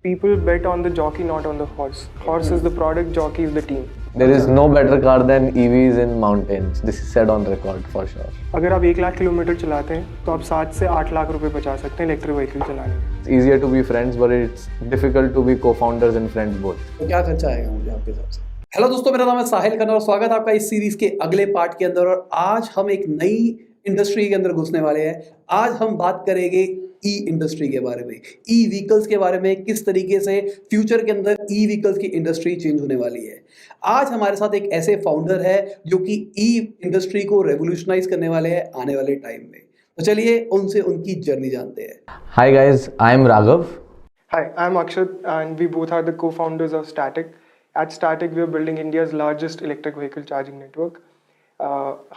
people bet on the jockey, not on the horse. Horse is the product, jockey is the team. There is no better car than EVs in mountains. This is said on record for sure. अगर आप 1 lakh kilometre चलाते हैं तो आप 7 से 8 लाख रुपए बचा सकते हैं इलेक्ट्रिक व्हीकल चलाने में. It's easier to be friends, but it's difficult to be co-founders and friends both. तो क्या खर्चा आएगा मुझे आपके हिसाब से? हेलो दोस्तों, मेरा नाम है साहिल खन्ना और स्वागत है आपका इस सीरीज के अगले पार्ट के अंदर. और आज हम एक नई इंडस्ट्री के अंदर घुसने वाले हैं. आज हम बात करेंगे ई इंडस्ट्री के बारे में, ई व्हीकल्स के बारे में, किस तरीके से फ्यूचर के अंदर ई व्हीकल्स की इंडस्ट्री चेंज होने वाली है. आज हमारे साथ एक ऐसे फाउंडर है जो कि ई इंडस्ट्री को रेवोल्यूशनाइज करने वाले हैं आने वाले टाइम में. तो चलिए उनसे उनकी जर्नी जानते हैं. Hi guys, I am Raghav. Hi, I'm Akshat and we both are the co-founders of Static. At Static, we are building India's largest electric vehicle charging network.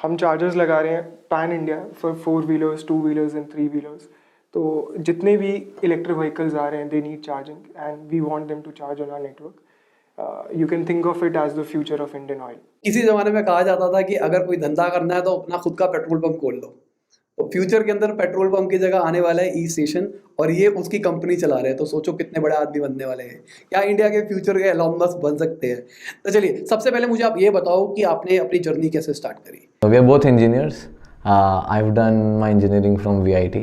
हम चार्जर्स लगा रहे हैं pan India for 4-wheelers, 2-wheelers and 3-wheelers. तो जितने भी electric vehicles आ रहे हैं they need charging and we want them to charge on our network. You can think of it as the future of Indian Oil. इसी जमाने में कहा जाता था कि अगर कोई धंधा करना है तो अपना खुद का पेट्रोल पंप खोल लो. तो फ्यूचर के अंदर पेट्रोल पंप की जगह आने वाला है ई स्टेशन और ये उसकी कंपनी चला रहे हैं. तो सोचो कितने बड़े आदमी बनने वाले हैं. क्या इंडिया के फ्यूचर के एलोन मस्क बन सकते हैं? तो चलिए सबसे पहले मुझे आप ये बताओ कि आपने अपनी जर्नी कैसे स्टार्ट करी. We are both engineers. I've done my engineering from VIT,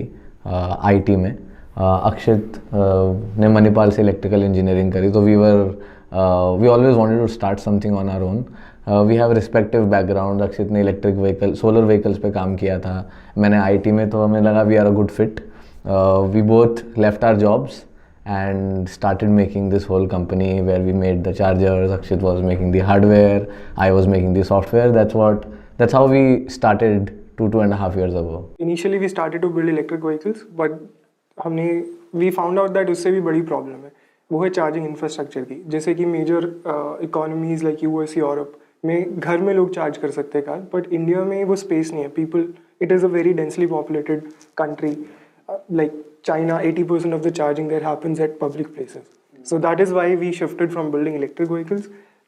IT में. अक्षित ने मणिपाल से इलेक्ट्रिकल इंजीनियरिंग करी. तो we always wanted to start something on our own. We have respective background. अक्षित ने इलेक्ट्रिक व्हीकल, सोलर व्हीकल्स पे काम किया था. मैंने IT में, तो हमें लगा we are a good fit. We both left our jobs and started making this whole company where we made the chargers. Akshit was making the hardware, I was making the software. That's how we started 2.5 years ago. Initially we started to build electric vehicles, but we found out that उससे भी बड़ी problem है, वो है charging infrastructure की. जैसे कि major economies like US, Europe में घर में लोग चार्ज कर सकते हैं कार, बट इंडिया में वो स्पेस नहीं है. People, it is a very densely populated country. Like China, 80% of the charging there happens at public places. So that is why we shifted from building electric vehicles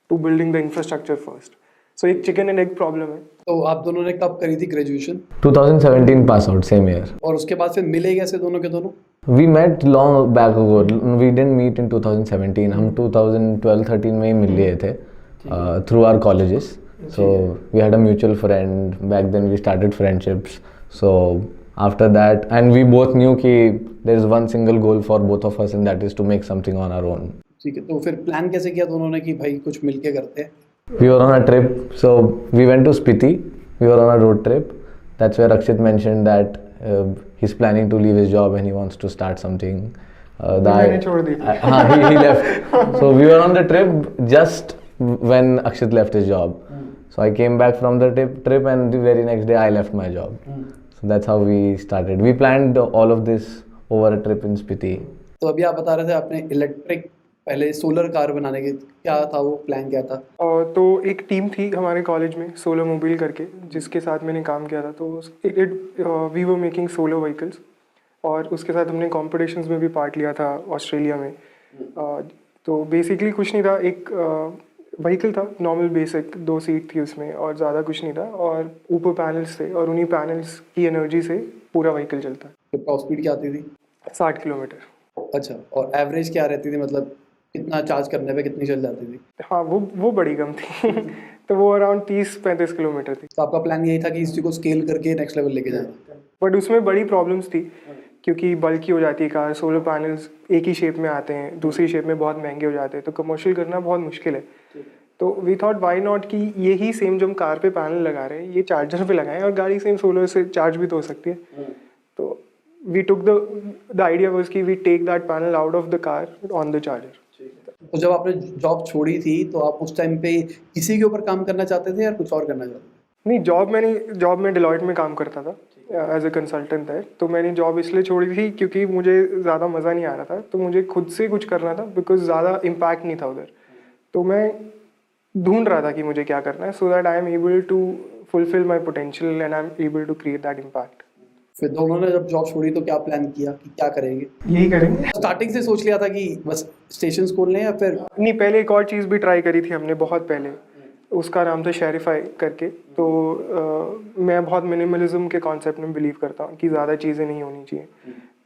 to building the infrastructure first. So एक chicken and egg problem है. तो आप दोनों ने कब करी थी graduation? 2017 pass out, same year. और उसके बाद फिर मिले कैसे दोनों के दोनों? We met long back ago. We didn't meet in 2017. हम 2012-13 में ही मिल लिए थे through our colleges. So we had a mutual friend. Back then we started friendships. So after that, and we both knew कि there is one single goal for both of us, and that is to make something on our own. ठीक है. तो फिर plan कैसे किया दोनों ने कि भाई कुछ मिलके करते हैं? We were on a trip, so we went to Spiti. We were on a road trip. That's where Akshit mentioned that he's planning to leave his job and he wants to start something. मैंने छोड़ दी. He left. So we were on the trip just when Akshit left his job. So I came back from the trip, and the very next day I left my job. So that's how we started. We planned all of this over a trip in Spiti. तो अभी आप बता रहे थे आपने electric पहले solar car बनाने के, क्या था वो प्लान, क्या था? तो एक टीम थी हमारे कॉलेज में, सोलर मोबाइल करके, जिसके साथ मैंने काम किया था. तो we were making solar vehicles और उसके साथ हमने कॉम्पिटिशन्स में भी पार्ट लिया था ऑस्ट्रेलिया में. तो बेसिकली कुछ नहीं था, एक व्हीकल था नॉर्मल बेसिक, 2 सीट थी उसमें और ज़्यादा कुछ नहीं था. और ऊपर पैनल्स थे और उन्हीं पैनल्स की एनर्जी से पूरा व्हीकल चलता है. तो टॉप स्पीड क्या आती थी? 60 किलोमीटर. अच्छा. और एवरेज क्या रहती थी, मतलब कितना चार्ज करने पे कितनी चल जाती थी? हाँ, वो बड़ी कम थी. तो वो अराउंड 30-35 किलोमीटर थी. तो आपका प्लान यही था कि इसी को स्केल करके नेक्स्ट लेवल लेके जाना? बट उसमें बड़ी प्रॉब्लम्स थी क्योंकि बल्कि हो जाती है कार. सोलर पैनल्स एक ही शेप में आते हैं, दूसरी शेप में बहुत महंगे हो जाते हैं, तो कमर्शियल करना बहुत मुश्किल है. तो वी थॉट वाई नॉट कि यही सेम जो हम कार पे पैनल लगा रहे हैं ये चार्जर पे लगाएं और गाड़ी सेम सोलर से चार्ज भी तो हो सकती है. तो we took the idea was कि we take that panel out of the car on the charger. तो जब आपने जॉब छोड़ी थी तो आप उस टाइम पे इसी के ऊपर काम करना चाहते थे या कुछ और करना चाहते थे? नहीं, जॉब में डिलॉयट में काम करता था एज ए कंसल्टेंट है. तो मैंने जॉब इसलिए छोड़ी थी क्योंकि मुझे ज़्यादा मज़ा नहीं आ रहा था. तो मुझे खुद से कुछ करना था बिकॉज ज़्यादा इम्पैक्ट नहीं था उधर. तो मैं ढूंढ रहा था कि मुझे क्या करना है so that I am able to fulfil my potential and I am able to create that impact. फिर दोनों ने जब जॉब छोड़ी तो क्या प्लान किया कि क्या करेंगे? यही करेंगे. स्टार्टिंग से सोच लिया था कि बस स्टेशन खोल लें या फिर? नहीं, पहले एक और चीज़ भी ट्राई करी थी हमने बहुत पहले. उसका नाम था शेरिफाई करके. तो मैं बहुत मिनिमलिज्म के कॉन्सेप्ट में बिलीव करता हूँ कि ज़्यादा चीज़ें नहीं होनी चाहिए.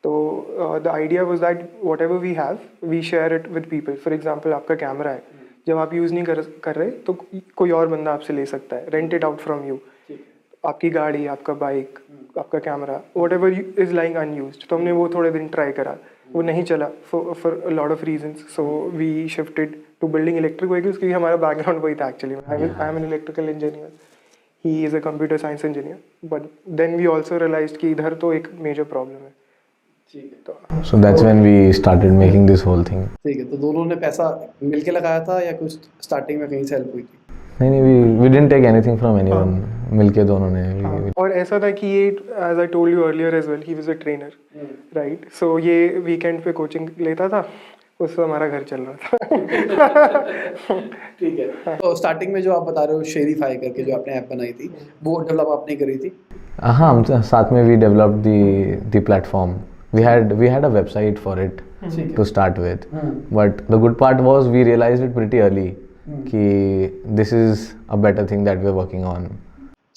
तो the idea was that whatever we have we share it with people. For example आपका कैमरा है, जब आप यूज़ नहीं कर रहे तो कोई और बंदा आपसे ले सकता है, rent it out from you. आपकी गाड़ी, आपका बाइक, आपका camera, what ever is lying unused. तो हमने वो थोड़े दिन ट्राई करा, वो नहीं चला for a lot of reasons. So we shifted to building electric vehicles, क्योंकि हमारा बैकग्राउंड वही था actually. I am an electrical engineer, he is a computer science engineer. But then we also realise कि इधर तो एक मेजर प्रॉब्लम है. So that's when we started making this whole thing. ठीक है, तो दोनों ने पैसा मिलके लगाया था या कुछ स्टार्टिंग में कहीं से हेल्प हुई थी? नहीं, we didn't take anything from anyone. मिलके दोनों ने और ऐसा था कि ये, as I told you earlier as well, he was a trainer, right. So ये वीकेंड पे कोचिंग लेता था, उससे हमारा घर चल रहा था. ठीक है. तो स्टार्टिंग में जो आप बता रहे हो शेरीफाई करके जो आपने ऐप बनाई थी, वो डेवलप आपने करी थी? हाँ, हम साथ में we developed the platform. We had a website for it to start with, but the good part was we realized it pretty early कि this is a better thing that we're working on.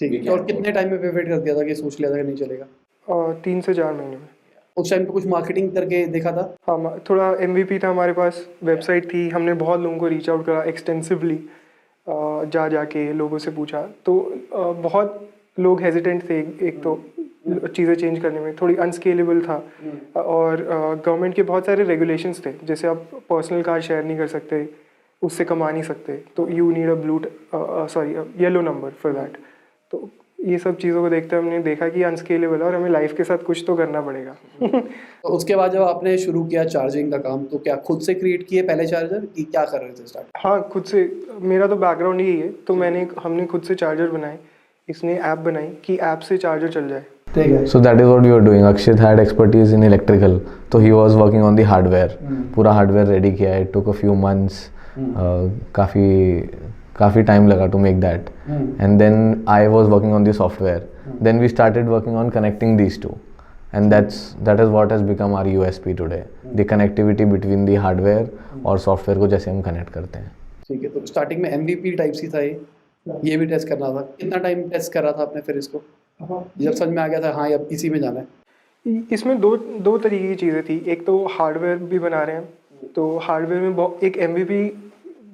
ठीक है. और कितने time में pivot कर दिया था कि सोच लिया था कि नहीं चलेगा? 3 से 4 महीने में. उस टाइम पे कुछ मार्केटिंग करके देखा था? हाँ, थोड़ा MVP था हमारे पास, वेबसाइट थी, हमने बहुत लोगों को रीच आउट करा एक्सटेंसिवली, जाके लोगों से पूछा. तो बहुत लोग हेजिटेंट थे, एक तो चीज़ें चेंज करने में, थोड़ी अनस्केलेबल था. और गवर्नमेंट के बहुत सारे रेगुलेशंस थे, जैसे आप पर्सनल कार शेयर नहीं कर सकते, उससे कमा नहीं सकते, तो you need a yellow number for that. तो ये सब चीज़ों को देखते हमने देखा कि अनस्केलेबल है और हमें लाइफ के साथ कुछ तो करना पड़ेगा. तो उसके बाद जब आपने शुरू किया चार्जिंग का काम, तो क्या खुद से क्रिएट किए पहले चार्जर कि क्या कर रहे थे स्टार्ट? हाँ, खुद से. मेरा तो बैकग्राउंड यही है, तो हमने खुद से चार्जर बनाए. इसने ऐप बनाई कि ऐप से चार्जर चल जाए. ठीक है. So that is what we were doing. Akshit had expertise in electrical, so he was working on the hardware. पूरा hardware ready किया. It took a few months. काफ़ी time लगा to make that. And then I was working on the software. Then we started working on connecting these two. And that is what has become our USP today. The connectivity between the hardware और software को जैसे हम connect करते हैं. ठीक है. तो starting में MVP टाइप सी था ये भी टेस्ट करना था. कितना टाइम टेस्ट कर रहा था आपने फिर इसको, जब समझ में आ गया था हाँ अब इसी में जाना है? इसमें दो तरीके की चीज़ें थी. एक तो हार्डवेयर भी बना रहे हैं, तो हार्डवेयर में एक MVP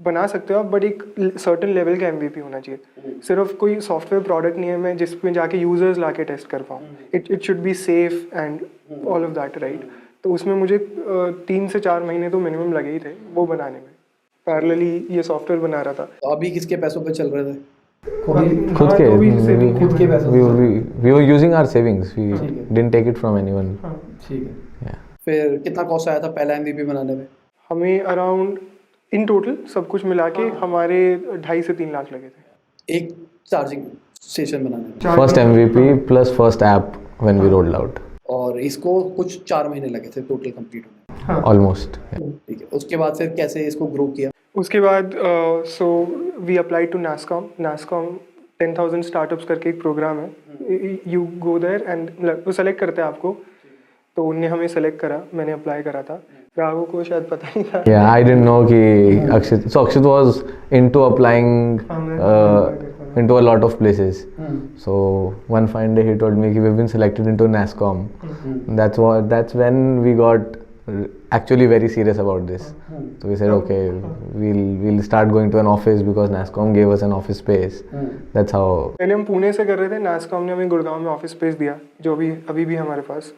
बना सकते हो आप, बट एक सर्टेन लेवल का MVP होना चाहिए. सिर्फ कोई सॉफ्टवेयर प्रोडक्ट नहीं है मैं जिसमें जाके यूजर्स ला के टेस्ट कर पाऊँ. It should be safe and all of that, right. तो उसमें मुझे 3 से 4 महीने तो मिनिमम लगे ही थे वो बनाने में. पैरेलली ये सॉफ्टवेयर बना रहा था. तो अभी किसके पैसों पे चल रहे थे? खुद के पैसों we were using our savings. We didn't take it from anyone. ठीक है. फिर कितना कॉस्ट आया था पहला MVP बनाने में? हमें अराउंड इन टोटल सब कुछ मिला के हमारे 2.5 से 3 लाख लगे थे एक चार्जिंग स्टेशन बनाने में. First MVP plus first app when we rolled out. और इसको कुछ 4 महीने लगे थे टोटल कंप्लीट होने. Almost. ठीक है. उसके बाद फिर कैसे इसको ग्रो किया? उसके बाद so we apply to NASSCOM 10,000 startups करके एक प्रोग्राम है. यू गो देयर एंड वो सेलेक्ट करते हैं आपको. तो उनने हमें सेलेक्ट करा, मैंने अप्लाई करा था. राघव को शायद पता नहीं था. Yeah, I didn't know कि Akshit was into applying into a lot of places. So one fine day he told me कि we've been selected into NASSCOM. That's when we got actually very serious about this. So we said okay, we'll start going to an office because NASSCOM gave us an office space. That's how. पहले हम पुणे से कर रहे थे. NASSCOM ने हमें गुड़गांव में office space दिया, जो अभी भी हमारे पास.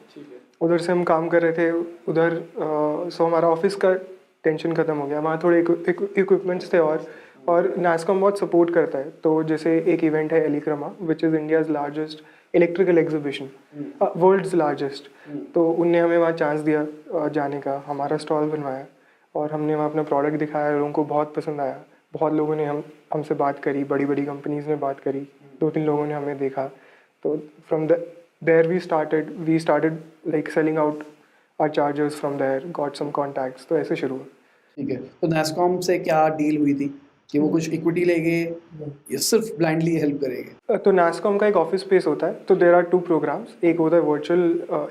उधर से हम काम कर रहे थे उधर. सो हमारा ऑफिस का टेंशन ख़त्म हो गया. वहाँ थोड़े इक्विपमेंट्स थे और NASSCOM बहुत सपोर्ट करता है. तो जैसे एक इवेंट है Elecrama, which is India's largest electrical exhibition, world's largest. तो उनने हमें वहाँ चांस दिया जाने का. हमारा स्टॉल बनवाया और हमने वहाँ अपना प्रोडक्ट दिखाया. लोगों को बहुत पसंद आया. बहुत लोगों ने हमसे बात करी, बड़ी कंपनीज़ ने बात करी. 2-3 लोगों ने हमें देखा. तो from there we started like selling out our chargers from there, got some contacts. तो ऐसे शुरू हुआ. ठीक है. तो NASSCOM से क्या डील हुई थी कि वो कुछ इक्विटी लेंगे या सिर्फ ब्लाइंडली हेल्प करेंगे? तो NASSCOM का एक ऑफिस स्पेस होता है. तो देयर आर 2 प्रोग्राम्स. एक होता है वर्चुअल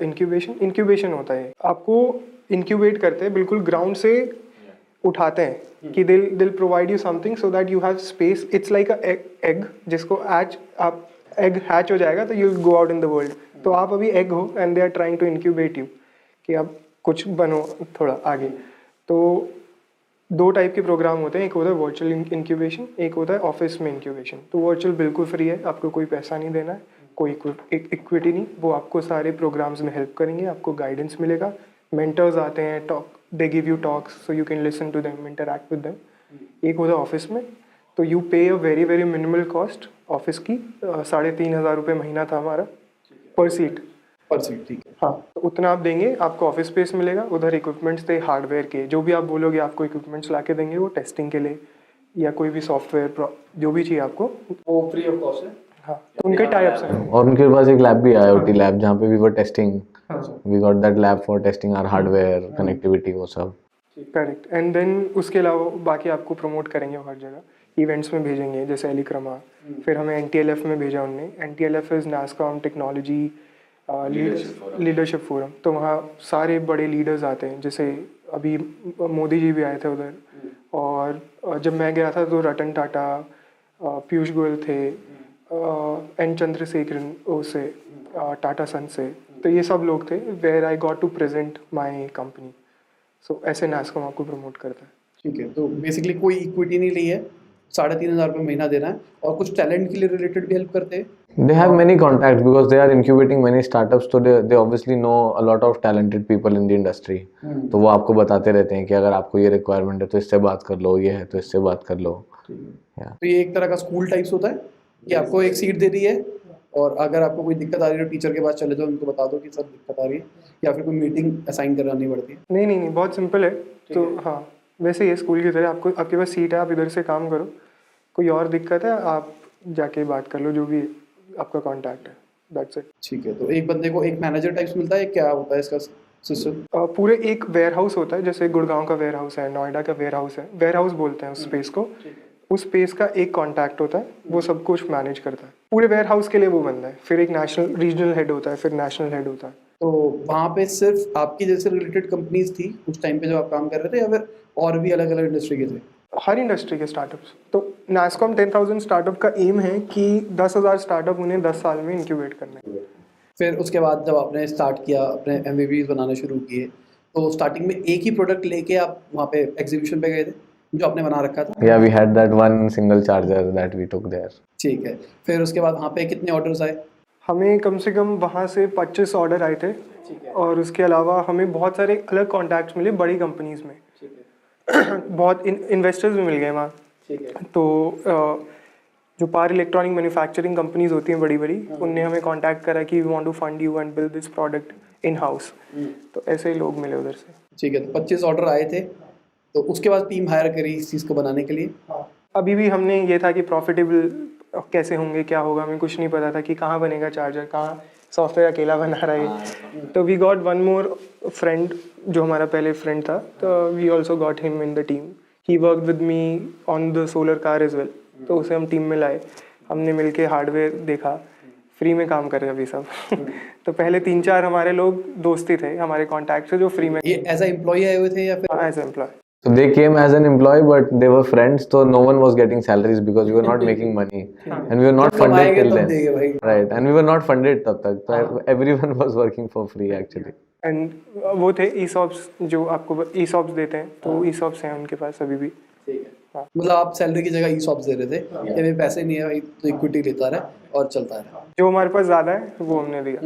इंक्यूबेशन होता है. आपको इंक्यूबेट करते हैं, बिल्कुल ग्राउंड से उठाते हैं कि they'll provide you something so that you have space. It's like a egg जिसको आप एग हैच हो जाएगा तो you go out in the world. तो आप अभी एग हो and they are trying to incubate you कि आप कुछ बनो थोड़ा आगे। तो 2 टाइप के प्रोग्राम होते हैं, एक होता है वर्चुअल इंक्यूबेशन, एक होता है ऑफिस में इंक्यूबेशन। तो वर्चुअल बिल्कुल फ्री है, आपको कोई पैसा नहीं देना है, कोई इक्विटी नहीं। वो आपको सारे प्रोग्राम्स में हेल्प करेंगे, आपको गाइडेंस मिलेगा, मेंटर्स आते हैं, talk they give you talks so you can listen to them, interact with them. एक होता है ऑफिस में, तो you pay a very very minimal cost office की। 3,500 रुपये महीना था हमारा पर सीट। ठीक है। हाँ, तो उतना आप देंगे, आपको ऑफिस स्पेस मिलेगा, उधर इक्विपमेंट्स थे हार्डवेयर के, जो भी आप बोलोगे आपको इक्विपमेंट्स ला के देंगे वो टेस्टिंग के लिए, या कोई भी सॉफ्टवेयर जो भी चाहिए आपको वो फ्री ऑफ कॉस्ट है। हाँ, तो उनके टाइप्स हैं। और उनके पास एक लैब भी है, IoT लैब, जहाँ पे वी वर टेस्टिंग, हाँ we got that lab for testing our hardware, connectivity, वो सब। करेक्ट। एंड देन उसके अलावा बाकी आपको प्रमोट करेंगे हर जगह, इवेंट्स में भेजेंगे जैसे एलिक्रमा। फिर हमें NTLF में भेजा उनने। NTLF is NASSCOM technology leadership forum. तो वहाँ सारे बड़े लीडर्स आते हैं, जैसे अभी मोदी जी भी आए थे उधर। और जब मैं गया था तो रतन टाटा, पीयूष गोयल थे, N चंद्रशेखरन से, टाटा सन से। तो ये सब लोग थे, where I got to present my company. So ऐसे नास्कॉम आपको प्रमोट करता है। ठीक है, तो बेसिकली कोई इक्विटी नहीं ली है, 3,500 रुपये महीना देना है, और कुछ टैलेंट के लिए रिलेटेड भी हेल्प करते हैं। They have many contacts because they are incubating many startups, so they obviously know a lot of talented people in the industry. तो वो आपको बताते रहते हैं कि अगर आपको ये रिक्वायरमेंट है तो इससे बात कर लो, ये है तो इससे बात कर लो। Yeah. तो ये एक तरह का स्कूल टाइप्स होता है कि आपको एक सीट दे दी है, और अगर आपको कोई दिक्कत आ रही है तो टीचर के पास चले जाओ, उनको बता दो कि सर दिक्कत आ रही है, या फिर कोई मीटिंग असाइन करानी पड़ती है। नहीं, बहुत सिंपल है। तो हाँ, वैसे ये स्कूल की तरह आपको, आपके पास सीट है, आप इधर से काम करो, कोई और दिक्कत है आप जाके बात कर लो, जो भी आपका कांटेक्ट है, दैट्स इट। ठीक है, तो एक बंदे को एक मैनेजर टाइप्स मिलता है, क्या होता है इसका सिस्टम? पूरे एक वेयर हाउस होता है, जैसे गुड़गांव का वेयर हाउस है, नोएडा का वेयर हाउस है, वेयर हाउस बोलते हैं उस स्पेस को। उस स्पेस का एक कांटेक्ट होता है, वो सब कुछ मैनेज करता है। पूरे वेयर हाउस के लिए वो बंदा है। फिर एक नेशनल रीजनल हेड होता है, फिर नेशनल हेड होता है। तो वहाँ पे सिर्फ आपकी जैसे रिलेटेड कंपनीज थी उस टाइम पे जब आप काम कर रहे थे, या फिर और भी अलग अलग इंडस्ट्री के थे? हर इंडस्ट्री के स्टार्टअप्स। तो नास्कॉम 10,000 स्टार्टअप का एम है कि 10,000 स्टार्टअप उन्हें 10 साल में इंक्यूबेट करने हैं। फिर उसके बाद जब आपने स्टार्ट किया, अपने MVPs बनाना शुरू किए, तो स्टार्टिंग में एक ही प्रोडक्ट लेके आप वहाँ पे एग्जीबिशन पे गए थे जो आपने बना रखा था? Yeah, we had that one single charger that we took there. ठीक है, फिर उसके बाद वहाँ पे कितने ऑर्डर्स आए? हमें कम से कम वहाँ से 25 ऑर्डर आए थे। और उसके अलावा हमें बहुत सारे अलग कॉन्टैक्ट्स मिले बड़ी कंपनीज में। बहुत इन्वेस्टर्स भी मिल गए वहाँ। तो जो पावर इलेक्ट्रॉनिक मैन्युफैक्चरिंग कंपनीज होती हैं बड़ी बड़ी, उनने हमें कांटेक्ट करा कि we want to fund you and build this product in house. तो ऐसे ही लोग मिले उधर से। ठीक है, तो 25 ऑर्डर आए थे, तो उसके बाद टीम हायर करी इस चीज़ को बनाने के लिए? अभी भी हमने ये था कि प्रॉफिटेबल कैसे होंगे, क्या होगा, हमें कुछ नहीं पता था कि कहाँ बनेगा चार्जर, कहाँ सॉफ्टवेयर अकेला बना रहा है। तो we got one more friend, जो हमारा पहले फ्रेंड था, तो we also got him in the team. He work with me on the solar car as well. तो उसे हम टीम में लाए, हमने मिलके हार्डवेयर देखा, फ्री में काम कर रहे अभी सब। तो पहले 3-4 हमारे लोग दोस्ती थे, हमारे कॉन्टैक्ट से, जो फ्री में ये एज अ एम्प्लॉय आए हुए थे या फिर as employ? So they came as an employee, but they were friends, so no one was getting salaries because we were not making money, and we were not funded कमाएंगे till तब then. देंगे भाई। Right, and we were not funded तब तक, so everyone was working for free actually. And वो थे ESOPs, जो आपको ESOPs देते हैं, तो ESOPs हैं उनके पास अभी भी। मतलब आप सैलरी की जगह ESOPs दे रहे थे कि भाई पैसे नहीं है भाई, तो इक्विटी लेता रहे और चलता रहे। जो हमारे पास ज़्यादा है वो हमने दिया।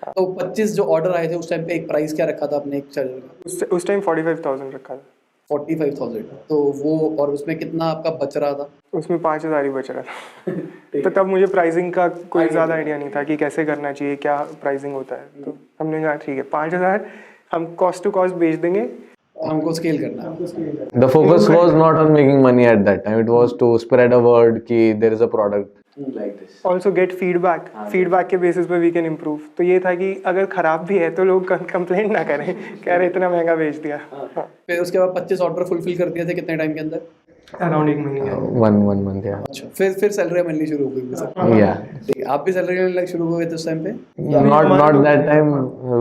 तो 25 जो ऑर्डर आए थे उस टाइम पे एक प्राइस क्या रखा था आपने एक चार्जर का? उस टाइम 45,000 रखा था। 45,000। तो वो, और उसमें कितना आपका बच रहा था? उसमें 5,000 ही बच रहा था। तो तब मुझे प्राइसिंग का कोई ज़्यादा आइडिया नहीं था कि कैसे करना चाहिए, क्या प्राइसिंग होता है। तो हमने कहा ठीक है 5,000 हम कॉस्ट टू कॉस्ट बेच देंगे, हमको स्केल करना है। The focus was not on making money at that time, it was to spread a word कि there is a product like this. Also get feedback के बेसिस पे वी कैन इम्प्रूव। तो ये था कि अगर ख़राब भी है तो लोग कंप्लेंट ना करें, कह रहे इतना महंगा बेच दिया। फिर उसके बाद 25 ऑर्डर फुलफिल कर दिए थे कितने टाइम के अंदर? अराउंड 1 महीने। One month, yeah. अच्छा, फिर सैलरी मिलनी शुरू हो गई सर? Yeah. ठीक है, आप भी सैलरी मिलना शुरू हो गए थे उस टाइम पे? Not that time.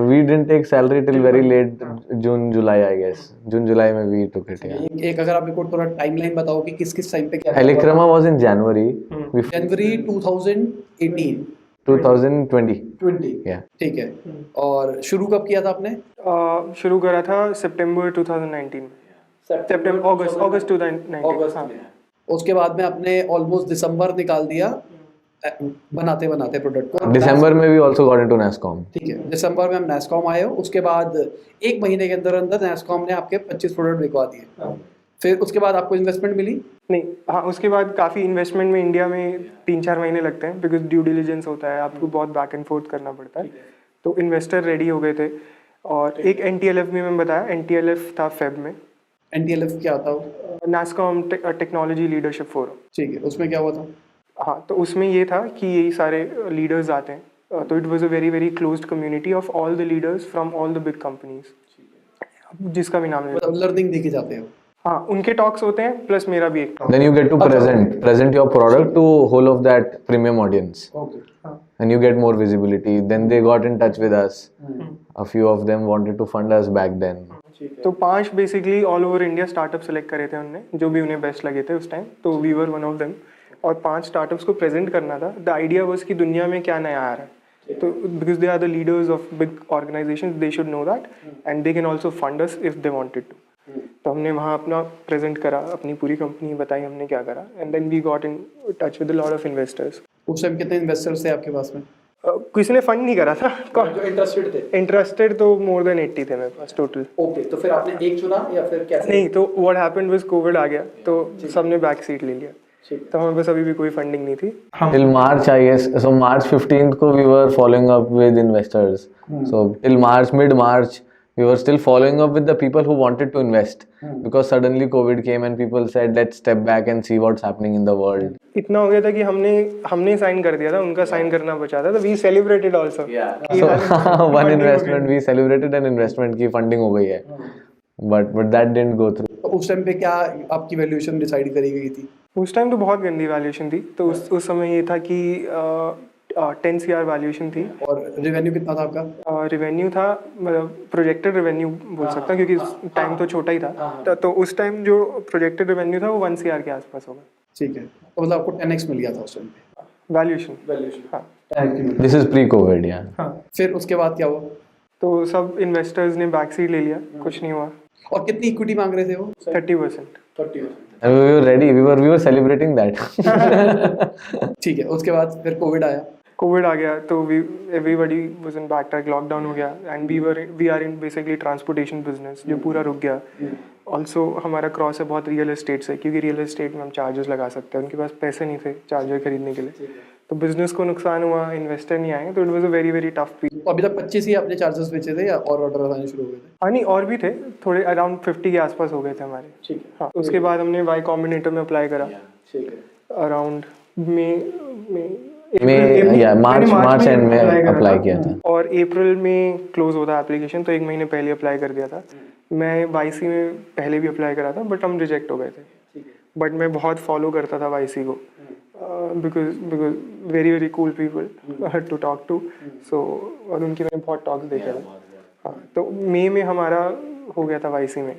We didn't take salary till very late June, July, I guess. June, July में we took it. Yeah. एक अगर आप मेरे को थोड़ा टाइमलाइन बताओ कि किस किस टाइम पे क्या? Electrama was in January. January 2018 2020. 20 Yeah. ठीक है। और शुरू कब किया था आपने? शुरू करा था सितंबर 2019 में, सितंबर अगस्त 2019। अगस्त हाँ। में। उसके बाद में आपने ऑलमोस्ट दिसंबर निकाल दिया बनाते बनाते प्रोडक्ट को। December में we also got into NASSCOM. ठीक है, दिसंबर में हम नैस्कॉम आए हो, उसके बाद एक महीने के अंदर अंदर नैस्कॉम ने आपके 25 प्रोडक्ट बिकवा दिए। फिर उसके बाद आपको इन्वेस्टमेंट मिली? नहीं, हाँ, उसके बाद काफ़ी इन्वेस्टमेंट में इंडिया में 3-4 महीने लगते हैं, बिकॉज ड्यू डिलिजेंस होता है, आपको बहुत बैक एंड फोर्थ करना पड़ता है। तो इन्वेस्टर रेडी हो गए थे। और एक NTLF भी मैं बताया, NTLF था फेब में, NTLF क्या था वो? NASSCOM technology leadership forum. ठीक है, उसमें क्या हुआ था? हाँ, तो उसमें ये था कि यही सारे लीडर्स आते हैं। तो it was a very very closed community of all the leaders from all the big companies, जिसका भी नाम ले। मतलब लर्निंग देके जाते हो? हाँ, उनके टॉक्स होते हैं, प्लस मेरा भी एक talk। Then you get to present your product to whole of that premium audience. Okay. And you get more visibility. Then they got in touch with us. A few of them wanted to fund us back then. तो 5 basically all over India startup select करे थे उनने, जो भी उन्हें best लगे थे उस टाइम। तो we were one of them. और 5 स्टार्टअप्स को प्रेजेंट करना था। द आइडिया वाज कि दुनिया में क्या नया आ रहा है, तो because they are the leaders of big organisations, they should know that and they can also fund us if they wanted to. तो हमने वहाँ अपना प्रेजेंट करा, अपनी पूरी कंपनी बताई हमने क्या करा, and then we got in touch with a lot of investors. उस टाइम कितने इन्वेस्टर्स थे आपके पास में? किसी ने फंड नहीं करा था। जो इंटरेस्टेड थे? इंटरेस्टेड तो मोर देन 80 थे मेरे पास टोटल। ओके, तो फिर आपने एक चुना या फिर कैसे? नहीं, तो व्हाट हैपेंड वाज कोविड आ गया, तो सबने बैक सीट ले लिया। तो हमें बस अभी भी कोई फंडिंग नहीं थी। Till March, I guess. So March 15th को we were following up with investors. So till March, mid-March, we were still following up with the people who wanted to invest. Because suddenly COVID came and people said, let's step back and see what's happening in the world. इतना हो गया था कि हमने sign कर दिया था, उनका साइन करना बचा था, तो we celebrated also. So one investment, we celebrated an investment की funding हो गई है. But that didn't go through. तो उस टाइम पे क्या आपकी वैल्यूएशन डिसाइड करी गई थी? उस टाइम तो बहुत गंदी वैल्यूएशन थी। तो उस समय ये था कि 10 CR वैल्यूएशन थी। और रेवेन्यू कितना था आपका? रेवेन्यू था, मतलब प्रोजेक्टेड रेवेन्यू बोल सकता हूँ, क्योंकि टाइम तो छोटा ही था। तो उस टाइम जो प्रोजेक्टेड रेवेन्यू था वो 1 CR के आसपास होगा। ठीक है, तो मतलब आपको 10x मिल गया था उस टाइम पे वैल्यूएशन। हाँ, This is pre-COVID, yeah. हाँ। फिर उसके बाद क्या हुआ? तो सब इन्वेस्टर्स ने बैक सीट ले लिया, कुछ नहीं हुआ। और कितनी इक्विटी मांग रहे थे वो? 30%। 30%। And we were ready. We were celebrating that. ठीक है, उसके बाद फिर कोविड आया। कोविड आ गया, तो everybody was in back track, lockdown हो गया, and we are in basically transportation business, जो पूरा रुक गया। ऑल्सो हमारा क्रॉस है बहुत रियल एस्टेट से, क्योंकि रियल एस्टेट में हम चार्जेस लगा सकते हैं, उनके पास पैसे नहीं थे चार्जर खरीदने के लिए। तो बिजनेस को नुकसान हुआ, इन्वेस्टर नहीं आए, तो it was a very very tough period. तो अभी तक 25 ही आपने चार्जेस बेचे थे या और ऑर्डर आने शुरू हो गए थे? हाँ, नहीं, और भी थे, थोड़े अराउंड 50 के आसपास हो गए थे हमारे। ठीक है। हाँ, उसके बाद हमने वाई कॉम्बिनेटर में अप्लाई करा ठीक है। अराउंड मार्च एंड में अप्लाई किया था। और अप्रैल में क्लोज होता एप्लीकेशन, तो 1 महीने पहले अप्लाई कर दिया था। मैं YC में पहले भी अप्लाई करा था, बट हम रिजेक्ट हो गए थे। बट मैं बहुत फॉलो करता था YC को, because very very cool people to talk to. So और उनके मैंने बहुत टॉक्स देखे थे। हाँ, तो मई में हमारा हो गया था YC में।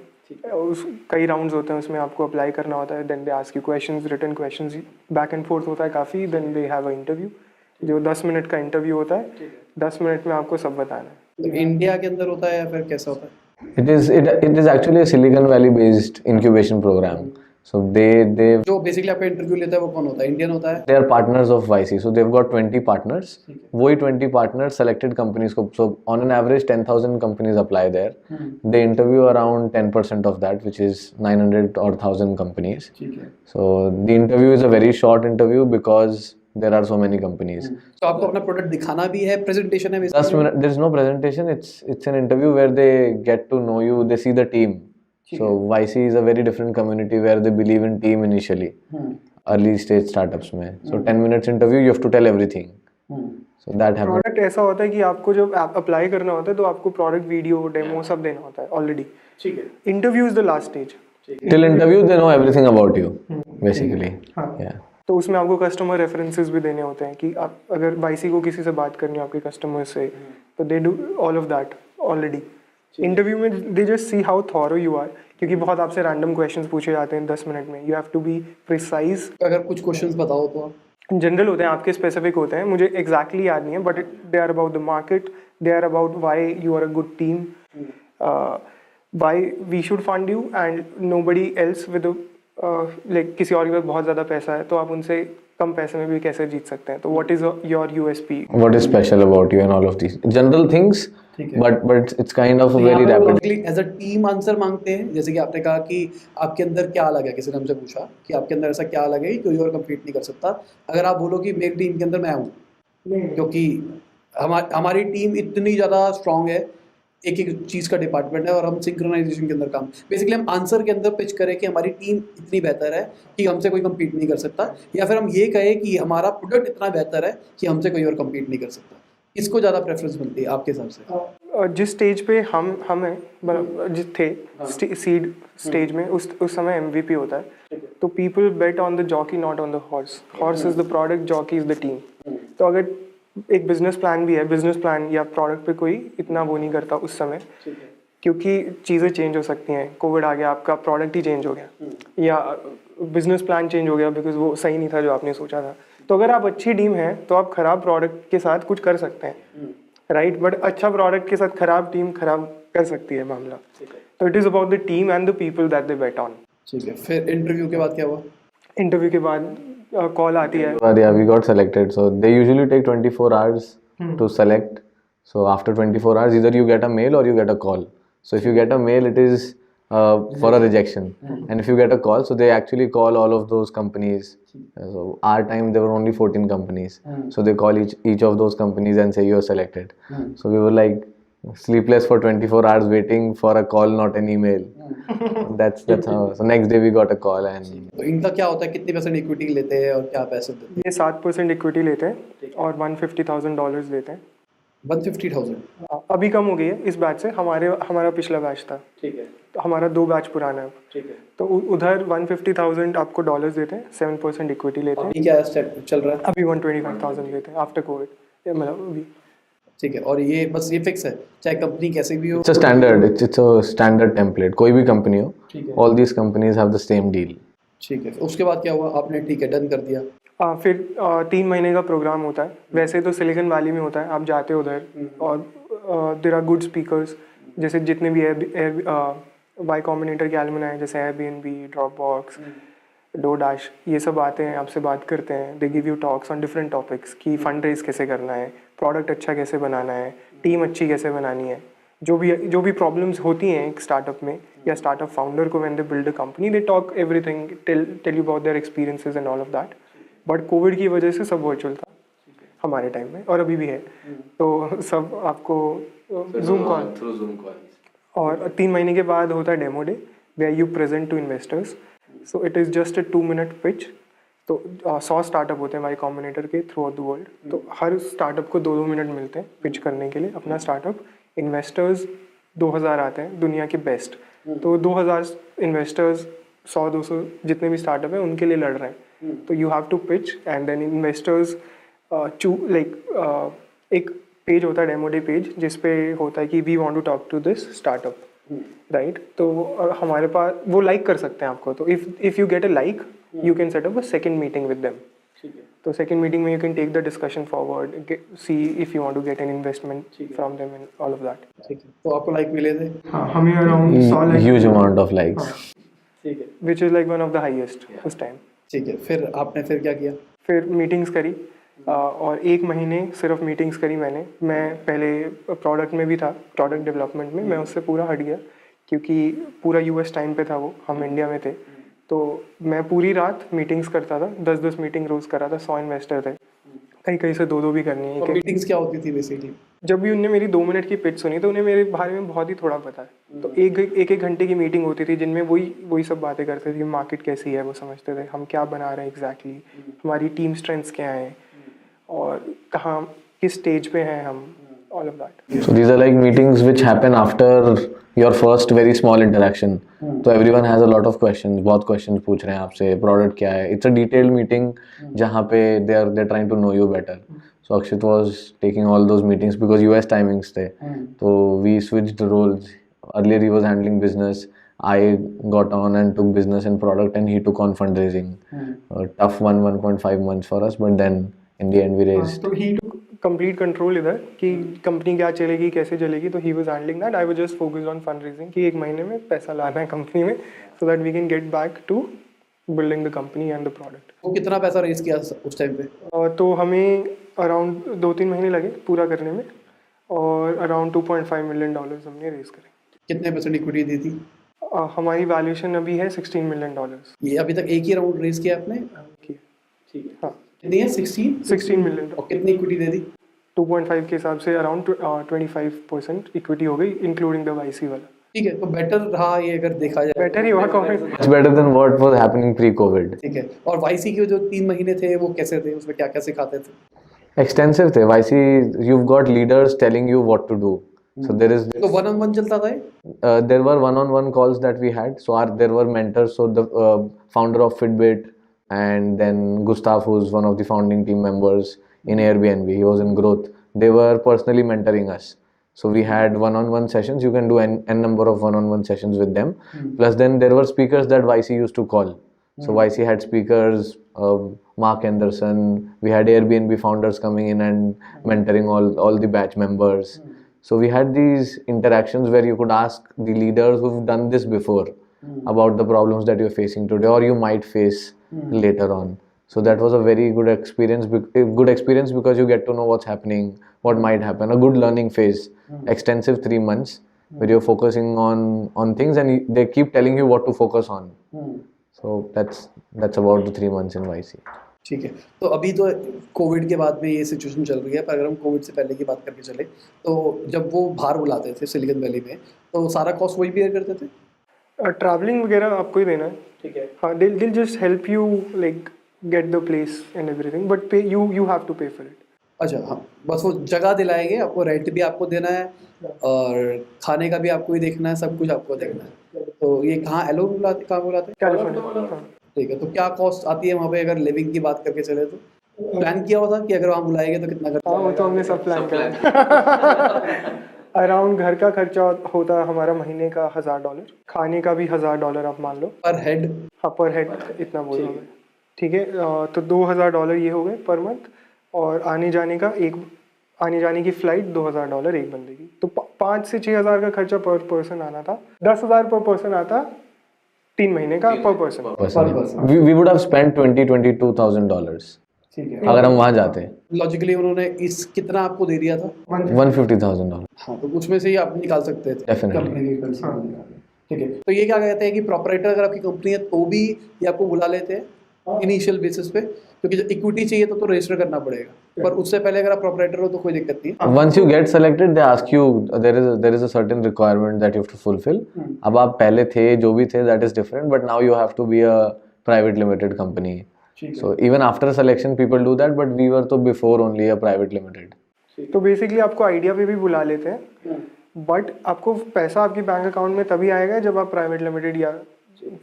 कई राउंड्स होते हैं उसमें, आपको अप्लाई करना होता है, then they ask you questions, written questions, back and forth होता है काफ़ी, then they have a interview, जो 10 मिनट का इंटरव्यू होता है। 10 मिनट में आपको सब बताना है। तो इंडिया के अंदर होता है या फिर कैसा होता है? It is actually a Silicon Valley based incubation program. So they जो बेसिकली आपका इंटरव्यू लेता है वो कौन होता है? इंडियन होता है? they are partners of YC. So they've got 20 partners. वही 20 partners selected companies को, so on an average 10,000 companies apply there. They interview around 10% of that, which is 900 or 1,000 companies. ठीक है। So the interview is a very short interview because there are so many companies. तो आपको अपना product दिखाना भी है, presentation है 10 minutes, there is no presentation. It's an interview where they get to know you. They see the team. So YC is a very different community where they believe in team initially. Early stage startups में. So 10 minutes interview, you have to tell everything. So that happens. Product ऐसा होता है कि आपको जब apply करना होता है, तो आपको प्रोडक्ट वीडियो डेमो सब देना होता है ऑलरेडी। ठीक है। Interview is the last stage. Till interview, they know everything about you, basically. Yeah. तो उसमें आपको कस्टमर रेफरेंसेस भी देने होते हैं, कि आप अगर YC को किसी से बात करनी हो आपके कस्टमर से, तो they do all of that already. Interview में they just see how thorough you are, क्योंकि बहुत आपसे रैंडम क्वेश्चंस पूछे जाते हैं 10 मिनट में। You have to be precise. अगर कुछ क्वेश्चंस बताओ तो आप। जनरल होते हैं, आपके स्पेसिफिक होते हैं, मुझे एग्जैक्टली याद नहीं है, but they are about the market, they are about why you are a good team, why we should fund you and nobody else with like किसी और के पास बहुत ज़्यादा पैसा है तो आप उनसे कम पैसे में भी कैसे जीत सकते हैं, तो what is your USP, What is special about you and all of these general things, ठीक है। but it's kind of a very rapid. As a team answer मांगते हैं, जैसे कि आपने कहा कि आपके अंदर क्या अलग है, किसी ने हमसे पूछा कि आपके अंदर ऐसा क्या अलग है कि कोई और कम्पीट नहीं कर सकता। अगर आप बोलो कि मेरी टीम के अंदर मैं हूँ, क्योंकि हमारी टीम इतनी ज़्यादा स्ट्रांग है, एक एक चीज़ का डिपार्टमेंट है और हम सिंक्रोनाइजेशन के अंदर काम, बेसिकली हम आंसर के अंदर पिच करें कि हमारी टीम इतनी बेहतर है कि हमसे कोई कम्पीट नहीं कर सकता, या फिर हम ये कहें कि हमारा प्रोडक्ट इतना बेहतर है कि हमसे कोई और कम्पीट नहीं कर सकता। इसको ज़्यादा प्रेफरेंस मिलती है आपके हिसाब से? जिस स्टेज पे हम हैं, मतलब जिस थे सीड स्टेज में, उस समय MVP होता है, तो people bet on the jockey not on the horse, horse is the product, jockey is the team. तो अगर एक बिजनेस प्लान भी है, बिजनेस प्लान या प्रोडक्ट पे कोई इतना वो नहीं करता उस समय, क्योंकि चीज़ें चेंज हो सकती हैं, कोविड आ गया, आपका प्रोडक्ट ही चेंज हो गया या बिजनेस प्लान चेंज हो गया बिकॉज वो सही नहीं था जो आपने सोचा था। तो अगर आप अच्छी टीम है तो आप खराब प्रोडक्ट के साथ कुछ कर सकते हैं, राइट, बट अच्छा प्रोडक्ट के साथ खराब टीम खराब कर सकती है मामला। तो it is about the team and the people that they bet on. ठीक है, फिर इंटरव्यू के बाद क्या हुआ? इंटरव्यू के बाद कॉल आती है। But yeah, we got selected. So they usually take 24 hours to select. So after 24 hours, either you get a mail or you get a call. So if you get a mail, it is for a rejection. And if you get a call, so they actually call all of those companies. So our time there were only 14 companies. So they call each of those companies and say you are selected. So we were like sleepless for 24 hours waiting for a call, not an email. That's how. So next day we got a call and. तो इनका क्या होता है, कितने percent equity लेते हैं और क्या पैसे देते हैं? ये 7% इक्विटी लेते हैं और $150,000 देते हैं। 150,000? अभी कम हो गई है इस बैच से, हमारा पिछला बैच था, ठीक है, तो हमारा 2 बैच पुराना है। ठीक है। तो उधर 150,000 आपको डॉलर्स देते हैं, 7% इक्विटी लेते हैं। अभी क्या स्टेप चल रहा है? अभी 125,000 देते हैं आफ्टर कोविड, मतलब अभी। ठीक है, और ये बस ये फिक्स है, चाहे कंपनी कैसे भी हो? It's a standard. It's a standard template. कोई भी कंपनी हो, ठीक है, all these companies have the same deal. ठीक है। उसके बाद क्या हुआ? आपने ठीक है डन कर दिया? फिर 3 महीने का प्रोग्राम होता है, वैसे तो सिलिकॉन वैली में होता है, आप जाते हो उधर और देयर आर गुड स्पीकर्स, जैसे जितने भी वाई कॉम्बिनेटर के एलुमनाई हैं, जैसे Airbnb, ड्रॉपबॉक्स, डोडैश, ये सब आते हैं, आपसे बात करते हैं, दे give you talks on different topics कि फंड रेज कैसे करना है, प्रोडक्ट अच्छा कैसे बनाना है, टीम अच्छी कैसे बनानी है, जो भी प्रॉब्लम्स होती हैं एक स्टार्टअप में या स्टार्टअप फाउंडर को when they build a company, they talk everything, tell you about their experiences and all of that. But Covid की वजह से सब वर्चुअल था हमारे टाइम में, और अभी भी है, तो सब आपको जूम कॉल, और 3 महीने के बाद होता है demo day where you present to investors. So it is just a 2 minute pitch. तो 100 स्टार्टअप होते हैं वाई कॉम्बिनेटर के थ्रू आउट द वर्ल्ड, तो हर स्टार्टअप को 2-2 मिनट मिलते हैं पिच करने के लिए अपना स्टार्टअप। इन्वेस्टर्स 2000 आते हैं दुनिया के बेस्ट, तो 2000 इन्वेस्टर्स 100-200 जितने भी स्टार्टअप हैं उनके लिए लड़ रहे हैं, तो you have to pitch and then investors एक पेज होता है, डेमो डे पेज, जिस पे होता है कि we want to talk to this startup, right. तो हमारे पास वो लाइक कर सकते हैं आपको, तो if you get a like you can set up a second meeting with them. तो सेकंड मीटिंग में you can take the discussion forward, see if you want to get an investment from them and all of that. ठीक है, तो आपको like मिले थे? हाँ, हमें around 100 like, Huge amount of likes. ठीक है, which is like one of the highest उस टाइम। ठीक है। फिर आपने फिर क्या किया? फिर मीटिंग्स करी, और 1 महीने सिर्फ मीटिंग्स करी मैंने। मैं पहले प्रोडक्ट में भी था, प्रोडक्ट डेवलपमेंट में, मैं उससे पूरा हट गया क्योंकि पूरा US टाइम पे था वो, हम इंडिया में थे। तो मैं पूरी रात मीटिंग्स करता था, 10-10 मीटिंग रोज़ कर रहा था। 100 इन्वेस्टर थे, कहीं से 2-2 भी करनी है। मीटिंग्स क्या होती थी बेसिकली? जब भी उनने मेरी 2 मिनट की पिच सुनी तो उन्हें मेरे बारे में बहुत ही थोड़ा पता है, तो एक घंटे की मीटिंग होती थी जिनमें वही सब बातें करते थे। मार्केट कैसी है वो समझते थे, हम क्या बना रहे हैं एग्जैक्टली, हमारी टीम स्ट्रेंथ्स क्या हैं और कहाँ किस स्टेज पे हैं हम, all of that. So these are like meetings which happen after your first very small interaction. So everyone has a lot of questions, बहुत questions पूछ रहे हैं आपसे, product क्या है. It's a detailed meeting जहाँ पे they're trying to know you better. So Akshit was taking all those meetings because US timings थे. So we switched roles. Earlier he was handling business. I got on and took business and product, and he took on fundraising. tough 1.5 months for us, but then in the end we raised. तो ही complete control इधर कि company क्या चलेगी कैसे चलेगी, तो he was handling that. I was just focused on fund raising कि एक महीने में पैसा लाना है कंपनी में, so that we can get back to building the company and the product. वो कितना पैसा रेज किया उस टाइम पे? तो हमें अराउंड 2-3 महीने लगे पूरा करने में, और अराउंड $2.5 मिलियन हमने रेज करे. कितने परसेंट इक्विटी दी थी? हमारी वैल्यूएशन अभी है $16 मिलियन. ये अभी तक एक ही राउंड रेज किया आपने? ठीक है. हाँ, कितनी है? 16 मिलियन. और कितनी इक्विटी दे दी? 2.5 के हिसाब से अराउंड 25% इक्विटी हो गई, इंक्लूडिंग द वाईसी वाला. ठीक है, तो बेटर रहा ये अगर देखा जाए. बेटर ही हुआ comment. Much better than what was happening pre-COVID. ठीक है. और वाईसी के जो 3 महीने थे वो कैसे थे? उसमें क्या क्या सिखाते थे? Extensive थे. YC, you've got leaders telling you what to do. So there is तो 1-on-1 चलता था ये? there were one-on-one calls that we had. So there were mentors. So the founder of Fitbit, and then Gustav, who's one of the founding team members in Airbnb, he was in growth. They were personally mentoring us. So we had one-on-one sessions. You can do n number of one-on-one sessions with them. Plus then there were speakers that YC used to call. So YC had speakers, Mark Anderson. We had Airbnb founders coming in and mentoring all the batch members. So we had these interactions where you could ask the leaders who've done this before about the problems that you're facing today or you might face later on. So that was a very good experience because you get to know what's happening, what might happen. A good learning phase, extensive 3 months where you're focusing on things and they keep telling you what to focus on. So that's about the 3 months in YC. ठीक है. तो अभी तो Covid के बाद में ये situation चल रही है, पर अगर हम कोविड से पहले की बात करके चले तो जब वो बाहर बुलाते थे सिलिकॉन वैली में तो सारा कॉस्ट वही बेयर करते थे? ट्रैवलिंग वगैरह आपको ही देना है. ठीक है. हाँ, they'll just help you like get the place and everything, but you have to pay for it. अच्छा, हाँ, बस वो जगह दिलाएंगे आपको, रेंट भी आपको देना है और खाने का भी आपको ही देखना है, सब कुछ आपको देखना है. तो ये कहाँ बुलाते हैं? कैलिफोर्निया. ठीक है. तो क्या कॉस्ट आती है वहाँ पे अगर लिविंग की बात करके चले तो? प्लान किया हुआ था कि अगर वहाँ बुलाएंगे तो कितना खर्चा? हाँ, वो तो हमने सब प्लान किया. अराउंड घर का खर्चा होता है हमारा महीने का $1000, खाने का भी $1000 आप मान लो पर हेड. हाँ, पर हेड इतना बोल रहा हूँ मैं. ठीक है. तो $2000 ये हो गए पर मंथ, और आने जाने की फ़्लाइट $2000 एक बंदे की. तो 5 से 6000 का खर्चा पर पर्सन आना था. 10,000 पर पर्सन आता 3 महीने का पर person. We would have spent $22,000 ठीक है. अगर हम वहाँ जाते. लॉजिकली उन्होंने इस कितना आपको दे दिया था? $150,000. हाँ, तो उसमें से ही आप निकाल सकते थे. Definitely. कंपनी की expenses निकाल. ठीक है. तो ये क्या कहते हैं कि प्रोपराइटर अगर आपकी कंपनी है तो भी ये आपको बुला लेते हैं इनिशियल बेसिस पे, क्योंकि जब इक्विटी चाहिए तो रजिस्टर करना पड़ेगा, पर उससे पहले अगर आप प्रोपराइटर हो तो कोई दिक्कत नहीं है. Once you get selected, they ask you there is a certain requirement that you have to fulfill. अब आप पहले थे जो भी थे that is different, but now you have to be a private limited company. So even after selection people do that, but we were तो before only a private limited. तो basically आपको आइडिया पे भी बुला लेते हैं, बट आपको पैसा आपकी बैंक अकाउंट में तभी आएगा जब आप प्राइवेट लिमिटेड या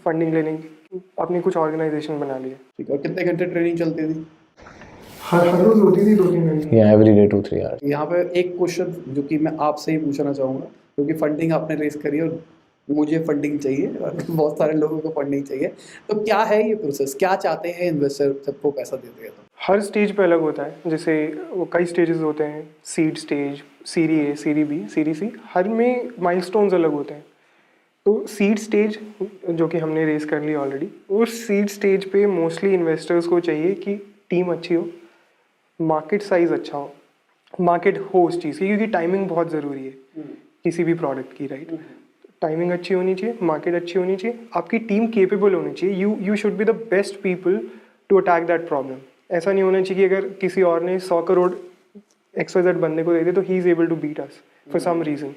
फंडिंग लेने अपनी कुछ ऑर्गेनाइजेशन बना लिए. ठीक है. और कितने घंटे ट्रेनिंग चलती थी? हर रोज होती थी 2-3 घंटे. Yeah, every day 2-3 hours. यहाँ पे एक क्वेश्चन जो कि मैं आपसे ही पूछना चाहूँगा, क्योंकि फंडिंग आपने रेस करी और मुझे फंडिंग चाहिए और बहुत सारे लोगों को फंडिंग चाहिए, तो क्या है ये प्रोसेस? क्या चाहते हैं इन्वेस्टर सबको पैसा देते हैं? तो हर स्टेज पे अलग होता है. जैसे वो कई स्टेजेस होते हैं, सीड स्टेज, सीरी ए, सीरी बी, सीरी सी, हर में माइलस्टोन्स अलग होते हैं. तो सीड स्टेज जो कि हमने रेस कर ली ऑलरेडी, उस सीड स्टेज पे मोस्टली इन्वेस्टर्स को चाहिए कि टीम अच्छी हो, मार्केट साइज अच्छा हो, मार्केट हो उस चीज़ की, क्योंकि टाइमिंग बहुत ज़रूरी है किसी भी प्रोडक्ट की. राइट. टाइमिंग अच्छी होनी चाहिए, मार्केट अच्छी होनी चाहिए, आपकी टीम केपेबल होनी चाहिए. You should be the best people to attack that problem. ऐसा नहीं होना चाहिए कि अगर किसी और ने 100 करोड़ XYZ बंदे को दे दे तो ही is able to beat us for some reason.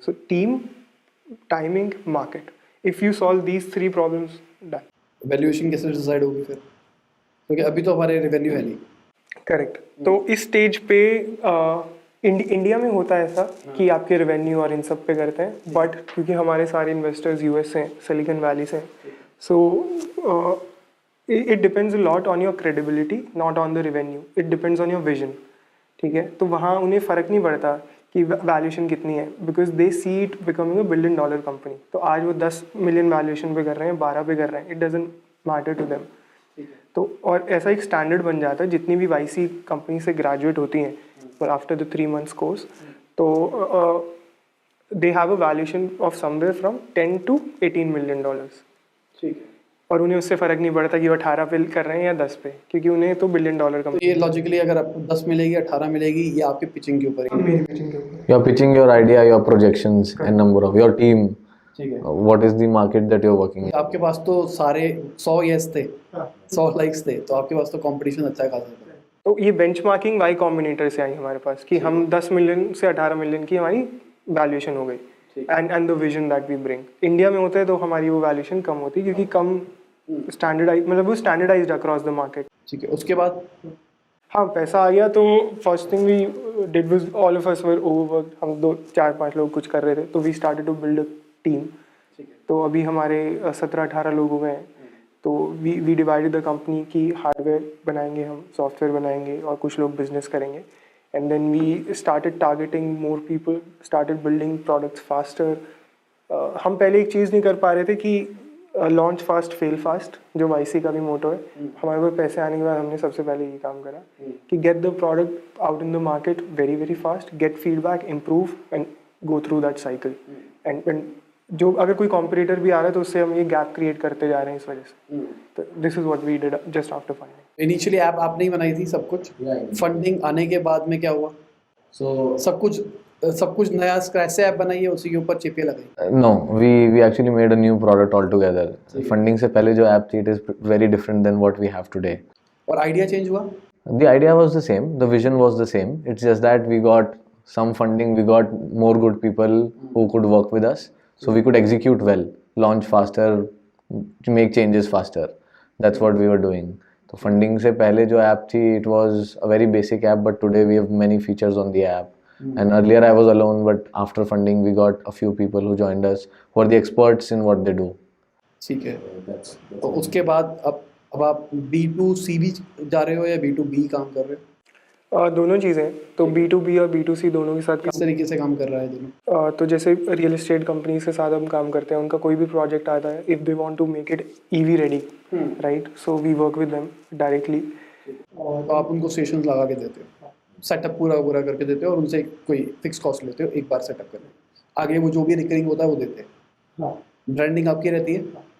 So team, timing, market, if you solve these 3 problems, done. Valuation कैसे डिसाइड होगी फिर? क्योंकि अभी तो हमारे रेवेन्यू है नहीं. करेक्ट. तो इस स्टेज पे इंडिया में होता है ऐसा कि आपके रेवेन्यू और इन सब पे करते हैं, बट क्योंकि हमारे सारे इन्वेस्टर्स यूएस हैं, सिलिकॉन वैली से, so it depends a lot on your credibility, not on the revenue. It depends on your vision. ठीक है. तो वहाँ उन्हें फ़र्क नहीं पड़ता कि वैल्यूएशन कितनी है, because they see it becoming $1 billion company. तो आज वो 10 मिलियन वैल्यूएशन पे कर रहे हैं, 12 पे कर रहे हैं, it doesn't matter to them. तो और ऐसा एक स्टैंडर्ड बन जाता है जितनी भी वाईसी कंपनी से ग्रेजुएट होती हैं और आफ्टर द 3 months कोर्स, तो दे have a valuation of somewhere from 10 to 18 million dollars। ठीक है। और उन्हें उससे फ़र्क नहीं पड़ता कि वो 18 पे कर रहे हैं या 10 पे, क्योंकि उन्हें तो $1 billion तो कंपनी। ये लॉजिकली अगर आपको 10 मिलेगी 18 मिलेगी, ये आपके पिचिंग के ऊपर है। मेरी पिचिंग के ऊपर। You're pitching your idea, your projections, and number of your team. ठीक है। What is the market that you're working in? आपके पास तो सारे 100 यस थे, हाँ। 100 लाइक्स थे, तो आपके पास तो कंपटीशन अच्छा खासा था। तो ये बेंचमार्किंग वाई कॉम्बिनेटर से आई हमारे पास कि हम 10 मिलियन से 18 मिलियन की हमारी वैल्यूएशन हो गई। And the vision that we bring, India में होते हैं तो हमारी वो वैल्यूएशन कम होती क्योंकि कम स्टैंडर्डाइज, मतलब वो स्टैंडर्डाइज्ड अक्रॉस द मार्केट। ठीक है। उसके बाद हाँ, पैसा आ गया तो first thing we did was all of us were overwork. हम 2-4-5 लोग कुछ कर रहे थे, तो we started to build a team. तो अभी हमारे 17-18 लोग हो गए हैं। तो वी डिवाइडेड द कंपनी की हार्डवेयर बनाएंगे, हम सॉफ्टवेयर बनाएंगे और कुछ लोग बिजनेस करेंगे। And then we started targeting more people, started building products faster. हम पहले एक चीज़ नहीं कर पा रहे थे कि लॉन्च फास्ट फेल फास्ट, जो वाईसी का भी मोटो है। हमारे पास पैसे आने के बाद हमने सबसे पहले ये काम करा कि get the product out in the market very very fast, gate feedback, improve and go through that cycle. And जो अगर कोई कॉम्पिटिटर भी आ रहा है तो उससे हम ये गैप क्रिएट करते जा रहे हैं इस वजह से। तो this is what we did just after finding. Initially app आपने ही बनाई थी सब कुछ, फंडिंग आने के बाद में क्या हुआ? सब कुछ नया स्क्रैच से ऐप बनाई है, उसी के ऊपर चिपे लगाई? No, we actually made a new product altogether. Funding से पहले जो app थी, it is very different than what we have today. और आइडिया चेंज हुआ? The idea was the same, the vision was the same. It's just that we got some funding, we got more good people who could work with us, so we could execute well, launch faster, make changes faster. That's what we were doing. तो funding से पहले जो app थी, it was a very basic app, but today we have many features on the app. And earlier I was alone, but after funding we got a few people who joined us who are the experts in what they do. ठीक है। तो उसके बाद अब आप B2C भी जा रहे हो या B2B काम कर रहे हो? दोनों चीज़ें। तो B2B और B2C दोनों के साथ किस तरीके से काम कर रहा है दोनों? तो जैसे रियल एस्टेट कंपनीज के साथ हम काम करते हैं, उनका कोई भी प्रोजेक्ट आता है, if they want to make it EV ready, right, so we work with them directly. तो आप उनको सेशंस लगा के देते हो, सेटअप पूरा करके देते हो और उनसे कोई फिक्स कॉस्ट लेते हो एक बार सेटअप करने, आगे वो जो भी रिकरिंग होता है वो देते हैं। ब्रांडिंग आपकी रहती है।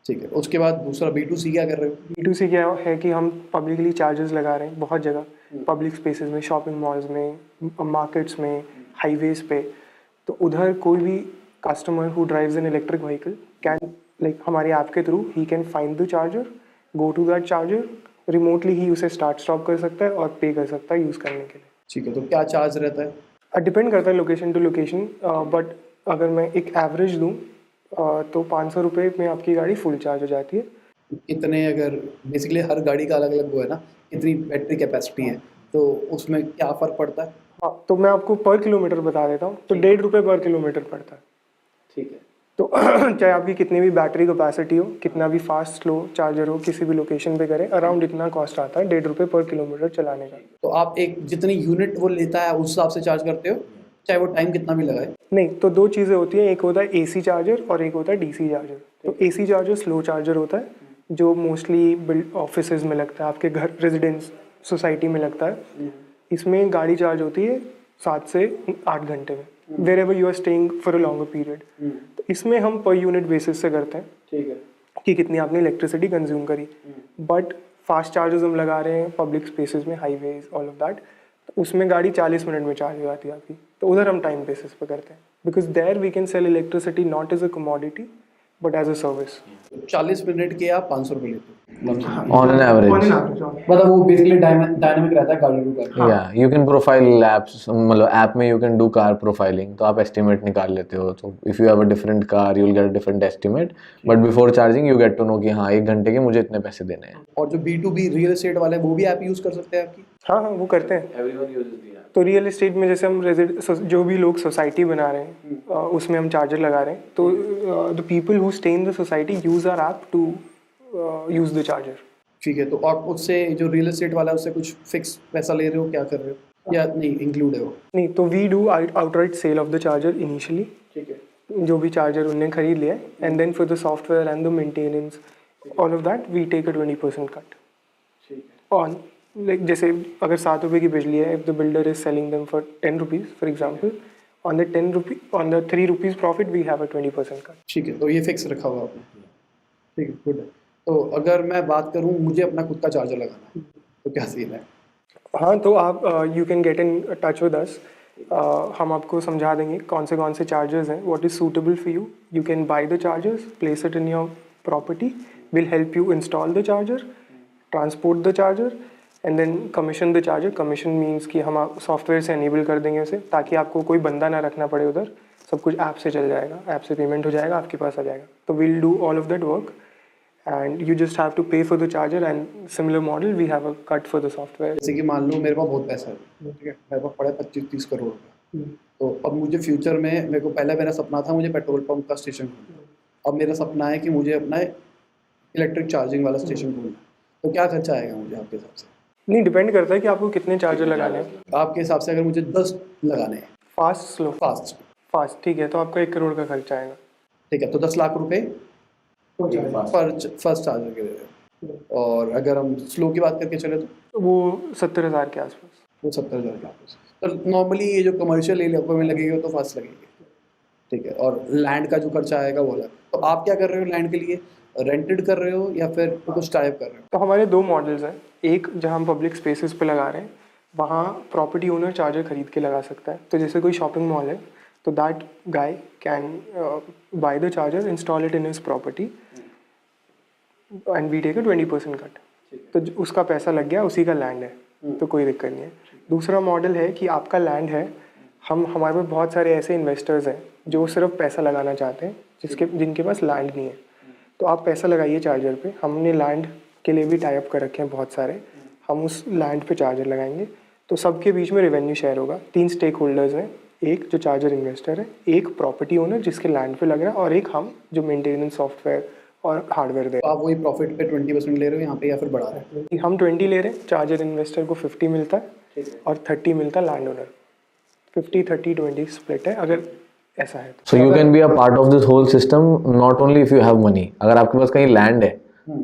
ठीक है। उसके बाद दूसरा B2C क्या कर रहे हो? B2C क्या है कि हम पब्लिकली चार्जेस लगा रहे हैं बहुत जगह, पब्लिक स्पेसेस में, शॉपिंग मॉल्स में, मार्केट्स में, हाईवेज पे। तो उधर कोई भी customer who drives an electric vehicle can, like हमारे ऐप के थ्रू ही can find the charger, go to that charger, remotely ही उसे स्टार्ट स्टॉप कर सकता है और पे कर सकता है यूज़ करने के लिए। ठीक है। तो क्या चार्ज रहता है? डिपेंड करता है लोकेशन टू लोकेशन, बट अगर मैं एक एवरेज दूँ तो 500 रुपये में आपकी गाड़ी फुल चार्ज हो जाती है। इतने, अगर बेसिकली हर गाड़ी का अलग अलग वो है ना, कितनी बैटरी कैपेसिटी है, तो उसमें क्या फ़र्क पड़ता है? हाँ, तो मैं आपको पर किलोमीटर बता देता हूँ। तो 1.5 रुपये पर किलोमीटर पड़ता है। ठीक है। तो चाहे आपकी कितनी भी बैटरी कैपेसिटी हो, कितना भी फास्ट स्लो चार्जर हो, किसी भी लोकेशन पे करें, अराउंड इतना कॉस्ट आता है 1.5 रुपये पर किलोमीटर चलाने का। तो आप एक जितनी यूनिट वो लेता है उस हिसाब से चार्ज करते हो, चाहे वो टाइम कितना भी लगाए? नहीं, तो 2 चीज़ें होती हैं, एक होता है AC चार्जर और एक होता है DC चार्जर। तो AC चार्जर स्लो चार्जर होता है, जो मोस्टली बिल्ड ऑफिसेज में लगता है, आपके घर रेजिडेंस सोसाइटी में लगता है। इसमें गाड़ी चार्ज होती है 7 से 8 घंटे में, wherever you are staying for a longer period. तो इसमें हम पर यूनिट बेसिस से करते हैं। ठीक है। कि कितनी आपने इलेक्ट्रिसिटी कंज्यूम करी। बट फास्ट चार्जर्स हम लगा रहे हैं पब्लिक स्पेसेस में, हाईवेज, ऑल ऑफ दैट, तो उसमें गाड़ी 40 मिनट में चार्ज हो जाती है आपकी। तो उधर हम टाइम बेसिस पे करते हैं, because there we can sell electricity not as a commodity but as a service. 40 minute के आप 500 रुपये लेते हो On an average. मतलब वो बेसिकली डायनामिक रहता है गाड़ी टू गाड़ी। Yeah, you can profile apps, मतलब ऐप में you can do car profiling, तो आप estimate निकाल लेते हो। तो if you have a different car, you'll get a different estimate, but before charging you get to know कि हाँ 1 घंटे के मुझे इतने पैसे देने हैं। और जो B2B रियल एस्टेट वाले वो भी ऐप यूज़ कर सकते हैं आपकी? हाँ, वो करते हैं। तो रियल एस्टेट में जैसे हम जो भी लोग सोसाइटी बना रहे हैं उसमें हम चार्जर लगा रहे हैं, तो the people who stay in the society use our app to use the charger. ठीक है। तो आप उससे जो रियल एस्टेट वाला है उससे कुछ फिक्स पैसा ले रहे हो, क्या कर रहे हो, या नहीं इंक्लूड है वो? नहीं, तो we do outright sale of the charger initially. ठीक है। जो भी चार्जर उनने खरीद लिया है, and then for the software and the maintenance all of that we take a 20% cut ठीक है। ऑन, लाइक जैसे अगर 7 रुपये की बिजली है, if the builder is selling them for 10 rupees for example, on the 10 rupee on the 3 rupees profit we have a 20% cut. ठीक है, तो ये फिक्स रखा हुआ आपने। ठीक है, गुड है। तो अगर मैं बात करूँ, मुझे अपना खुद का चार्जर लगाना है, तो क्या सीन है? हाँ, तो आप you can get in touch with us. हम आपको समझा देंगे कौन से चार्जर्स हैं, what is suitable for you. You can buy the chargers, place it in your property, will help you install the charger, transport the charger and then commission the charger. Commission means कि हम software से enable कर देंगे उसे, ताकि आपको कोई बंदा ना रखना पड़े उधर, सब कुछ ऐप से चल जाएगा, ऐप से पेमेंट हो जाएगा, आपके पास आ जाएगा। तो we'll do all of that work and you just have to pay for the charger, and similar model we have a cut for the software. जैसे कि मान लो मेरे पास बहुत पैसा है, ठीक है, मेरे पास पड़ा है 25-30 करोड़ रुपया। तो अब मुझे फ्यूचर में, मेरे को पहले मेरा सपना था मुझे पेट्रोल पंप का स्टेशन खोलना, अब मेरा सपना है कि मुझे अपना इलेक्ट्रिक चार्जिंग वाला स्टेशन खोलना। तो क्या खर्चा आएगा मुझे आपके हिसाब से? नहीं, डिपेंड करता है कि आपको कितने चार्जर लगाने हैं। आपके हिसाब से अगर मुझे 10 लगाने हैं फास्ट स्लो? फास्ट, ठीक है, तो आपका 1 करोड़ का खर्चा आएगा। ठीक है, तो 10 लाख रुपए फर्स्ट चार्जर के दे रहे हो। और अगर हम स्लो की बात करके चले तो वो 70,000 के आसपास। वो 70,000 के आसपास। तो नॉर्मली ये जो कमर्शियल एरिया में लगेगा तो फास्ट लगेगी, ठीक है। और लैंड का जो खर्चा आएगा वो अलग। तो आप क्या कर रहे हो लैंड के लिए? रेंटेड कर रहे हो या फिर कुछ टाइप कर रहे हो? तो हमारे 2 मॉडल्स हैं। एक जहाँ हम पब्लिक स्पेसेस पे लगा रहे हैं, वहाँ प्रॉपर्टी ओनर चार्जर खरीद के लगा सकता है। तो जैसे कोई शॉपिंग मॉल है, तो that guy can buy the charger, install it in his property and we take a 20% cut. तो उसका पैसा लग गया, उसी का लैंड है, तो कोई दिक्कत नहीं है। दूसरा मॉडल है कि आपका लैंड है, हमारे पास बहुत सारे ऐसे इन्वेस्टर्स हैं जो सिर्फ पैसा लगाना चाहते हैं, जिनके पास लैंड नहीं है। तो आप पैसा लगाइए चार्जर पे, हमने लैंड के लिए भी टाई अप कर रखे हैं बहुत सारे, हम उस लैंड पे चार्जर लगाएंगे। तो सबके बीच में रेवेन्यू शेयर होगा। 3 स्टेक होल्डर्स हैं, एक जो चार्जर इन्वेस्टर है, एक प्रॉपर्टी ओनर जिसके लैंड पे लग रहा है, और एक हम जो मेंटेनेंस सॉफ्टवेयर और हार्डवेयर दे। तो आप वही प्रॉफिट पे 20% ले रहे हो यहाँ पे या फिर बढ़ा रहे हो? हम 20 ले रहे हैं, चार्जर इन्वेस्टर को 50 मिलता है और 30 मिलता है लैंड ओनर। 50-30-20 स्प्लिट है अगर ऐसा है। So you can be a part of this whole system not only if you have money. अगर आपके पास कहीं लैंड है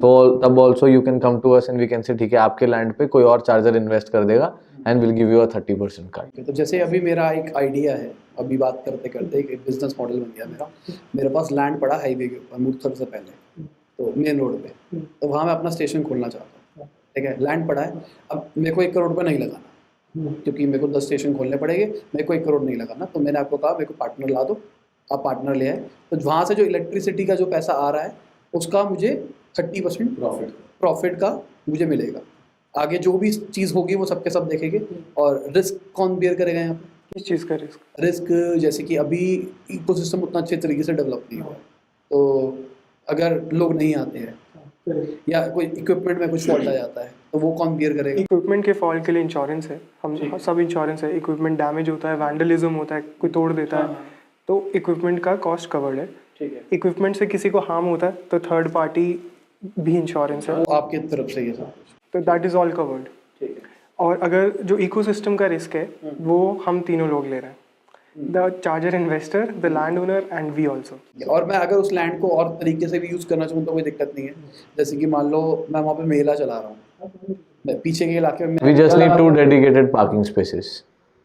तो तब also you can come to us and we can say ठीक है, आपके लैंड पे कोई और चार्जर इन्वेस्ट कर देगा and we'll give you a 30% cut. तो जैसे अभी मेरा एक आइडिया है, अभी बात करते करते एक बिजनेस मॉडल बन गया मेरा। मेरे पास लैंड पड़ा हाईवे के ऊपर, मुक्तसर से पहले, तो मेन रोड पे, तो वहाँ मैं अपना स्टेशन खोलना चाहता हूँ, ठीक है। लैंड पड़ा है, अब मेरे को 1 करोड़ रुपये नहीं लगाना, क्योंकि मेरे को 10 स्टेशन खोलने पड़ेंगे, मेरे को 1 करोड़ नहीं लगाना। तो मैंने आपको कहा मेरे को पार्टनर ला दो, आप पार्टनर ले आए, तो वहाँ से जो इलेक्ट्रिसिटी का जो पैसा आ रहा है उसका मुझे 30% प्रॉफिट का मुझे मिलेगा। आगे जो भी चीज़ होगी वो सबके सब देखेंगे। और रिस्क कौन बेयर करेगा यहाँ पे? किस चीज़ का रिस्क? रिस्क जैसे कि अभी इकोसिस्टम उतना अच्छे तरीके से डेवलप नहीं हुआ है, तो अगर लोग नहीं आते हैं या कोई इक्विपमेंट में कुछ फॉल्ट आ जाता है तो वो कौन बियर करेगा? इक्विपमेंट के फॉल्ट के लिए इंश्योरेंस है, हम सब इंश्योरेंस है। इक्विपमेंट डैमेज होता है, वैंडलिज्म होता है, कोई तोड़ देता है, तो इक्विपमेंट का कॉस्ट कवर्ड है। ठीक है। इक्विपमेंट से किसी को हार्म होता है तो थर्ड पार्टी भी इंश्योरेंस है, वो आपके तरफ से ये सब कुछ, तो दैट इज़ ऑल कवर्ड। ठीक है। और अगर जो इकोसिस्टम का रिस्क है वो हम तीनों लोग ले रहे हैं, the charger investor, the land owner and we also. और मैं अगर उस लैंड को और तरीके से भी यूज़ करना चाहूँ तो कोई दिक्कत नहीं है। जैसे कि मान लो मैं वहाँ पे मेला चला रहा हूँ, मैं पीछे के इलाके में, We just need 2 dedicated parking spaces.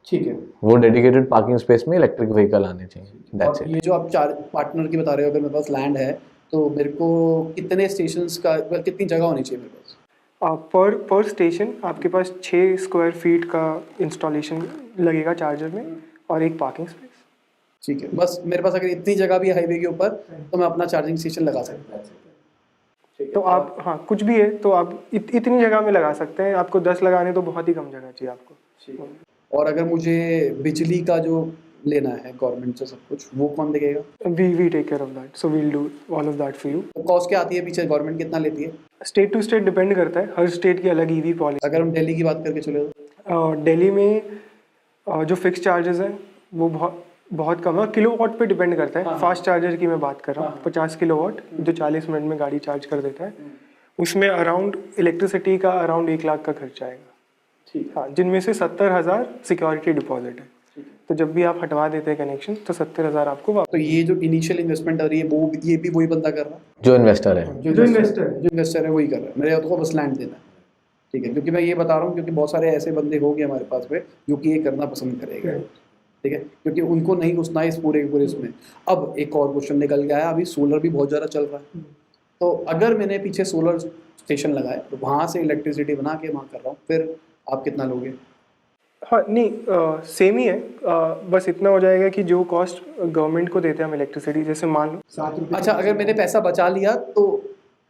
ठीक है। वो डेडिकेटेड पार्किंग स्पेस में इलेक्ट्रिक व्हीकल आने चाहिए, दैट्स और इट। ये जो आप पार्टनर की बता रहे हो, अगर मेरे पास लैंड है तो मेरे को कितने स्टेशंस का, कितनी जगह होनी चाहिए मेरे पास? पर स्टेशन आपके पास 6 स्क्वायर फीट का इंस्टॉलेशन लगेगा चार्जर में और एक पार्किंग स्पेस। ठीक है, बस मेरे पास अगर इतनी जगह भी हाईवे के ऊपर तो मैं अपना चार्जिंग स्टेशन लगा सकता हूँ। तो आप, हाँ, कुछ भी है तो आप इतनी जगह में लगा सकते हैं। आपको 10 लगाने तो बहुत ही कम जगह चाहिए आपको। और अगर मुझे बिजली का जो लेना है गवर्नमेंट से सब कुछ, वो कौन देगा? We take care of that, so we'll do all of that for you. तो कॉस्ट क्या आती है पीछे, गवर्नमेंट कितना लेती है? स्टेट टू स्टेट डिपेंड करता है, हर स्टेट की अलग ईवी पॉलिसी। अगर हम दिल्ली की बात करके चले तो दिल्ली में जो फिक्स चार्जेस हैं वो बहुत कम है, किलोवाट पे डिपेंड करता है। फास्ट चार्जर की मैं बात कर रहा हूँ, 50 किलोवाट जो 40 मिनट में गाड़ी चार्ज कर देता है, उसमें अराउंड इलेक्ट्रिसिटी का अराउंड 1 लाख का खर्चा आएगा। ठीक। हाँ, जिनमें से 70,000 सिक्योरिटी डिपॉजिट है। तो जब भी आप हटवा देते हैं कनेक्शन तो 70,000 आपको वापस। तो ये जो इनिशियल इन्वेस्टमेंट आ रही है वो ये भी वही बंदा कर रहा है, जो इन्वेस्टर है। जो इन्वेस्टर है वही कर रहा है, मेरे को बस लैंड देना है। ठीक है, क्योंकि मैं ये बता रहा हूँ क्योंकि बहुत सारे ऐसे बंदे होंगे हमारे पास में जो कि ये करना पसंद करेगा। ठीक है, क्योंकि उनको नहीं घुसना है इस पूरे के पूरे इसमें। अब एक और क्वेश्चन निकल गया है, अभी सोलर भी बहुत ज़्यादा चल रहा है, तो अगर मैंने पीछे सोलर स्टेशन लगाया तो वहाँ से इलेक्ट्रिसिटी बना के वहाँ कर रहा हूँ, फिर आप कितना लोगे? हाँ नहीं, सेम ही है, बस इतना हो जाएगा कि जो कॉस्ट गवर्नमेंट को देते हैं हम इलेक्ट्रिसिटी, जैसे मान लो 7 रुपये अच्छा, अगर मैंने पैसा बचा लिया तो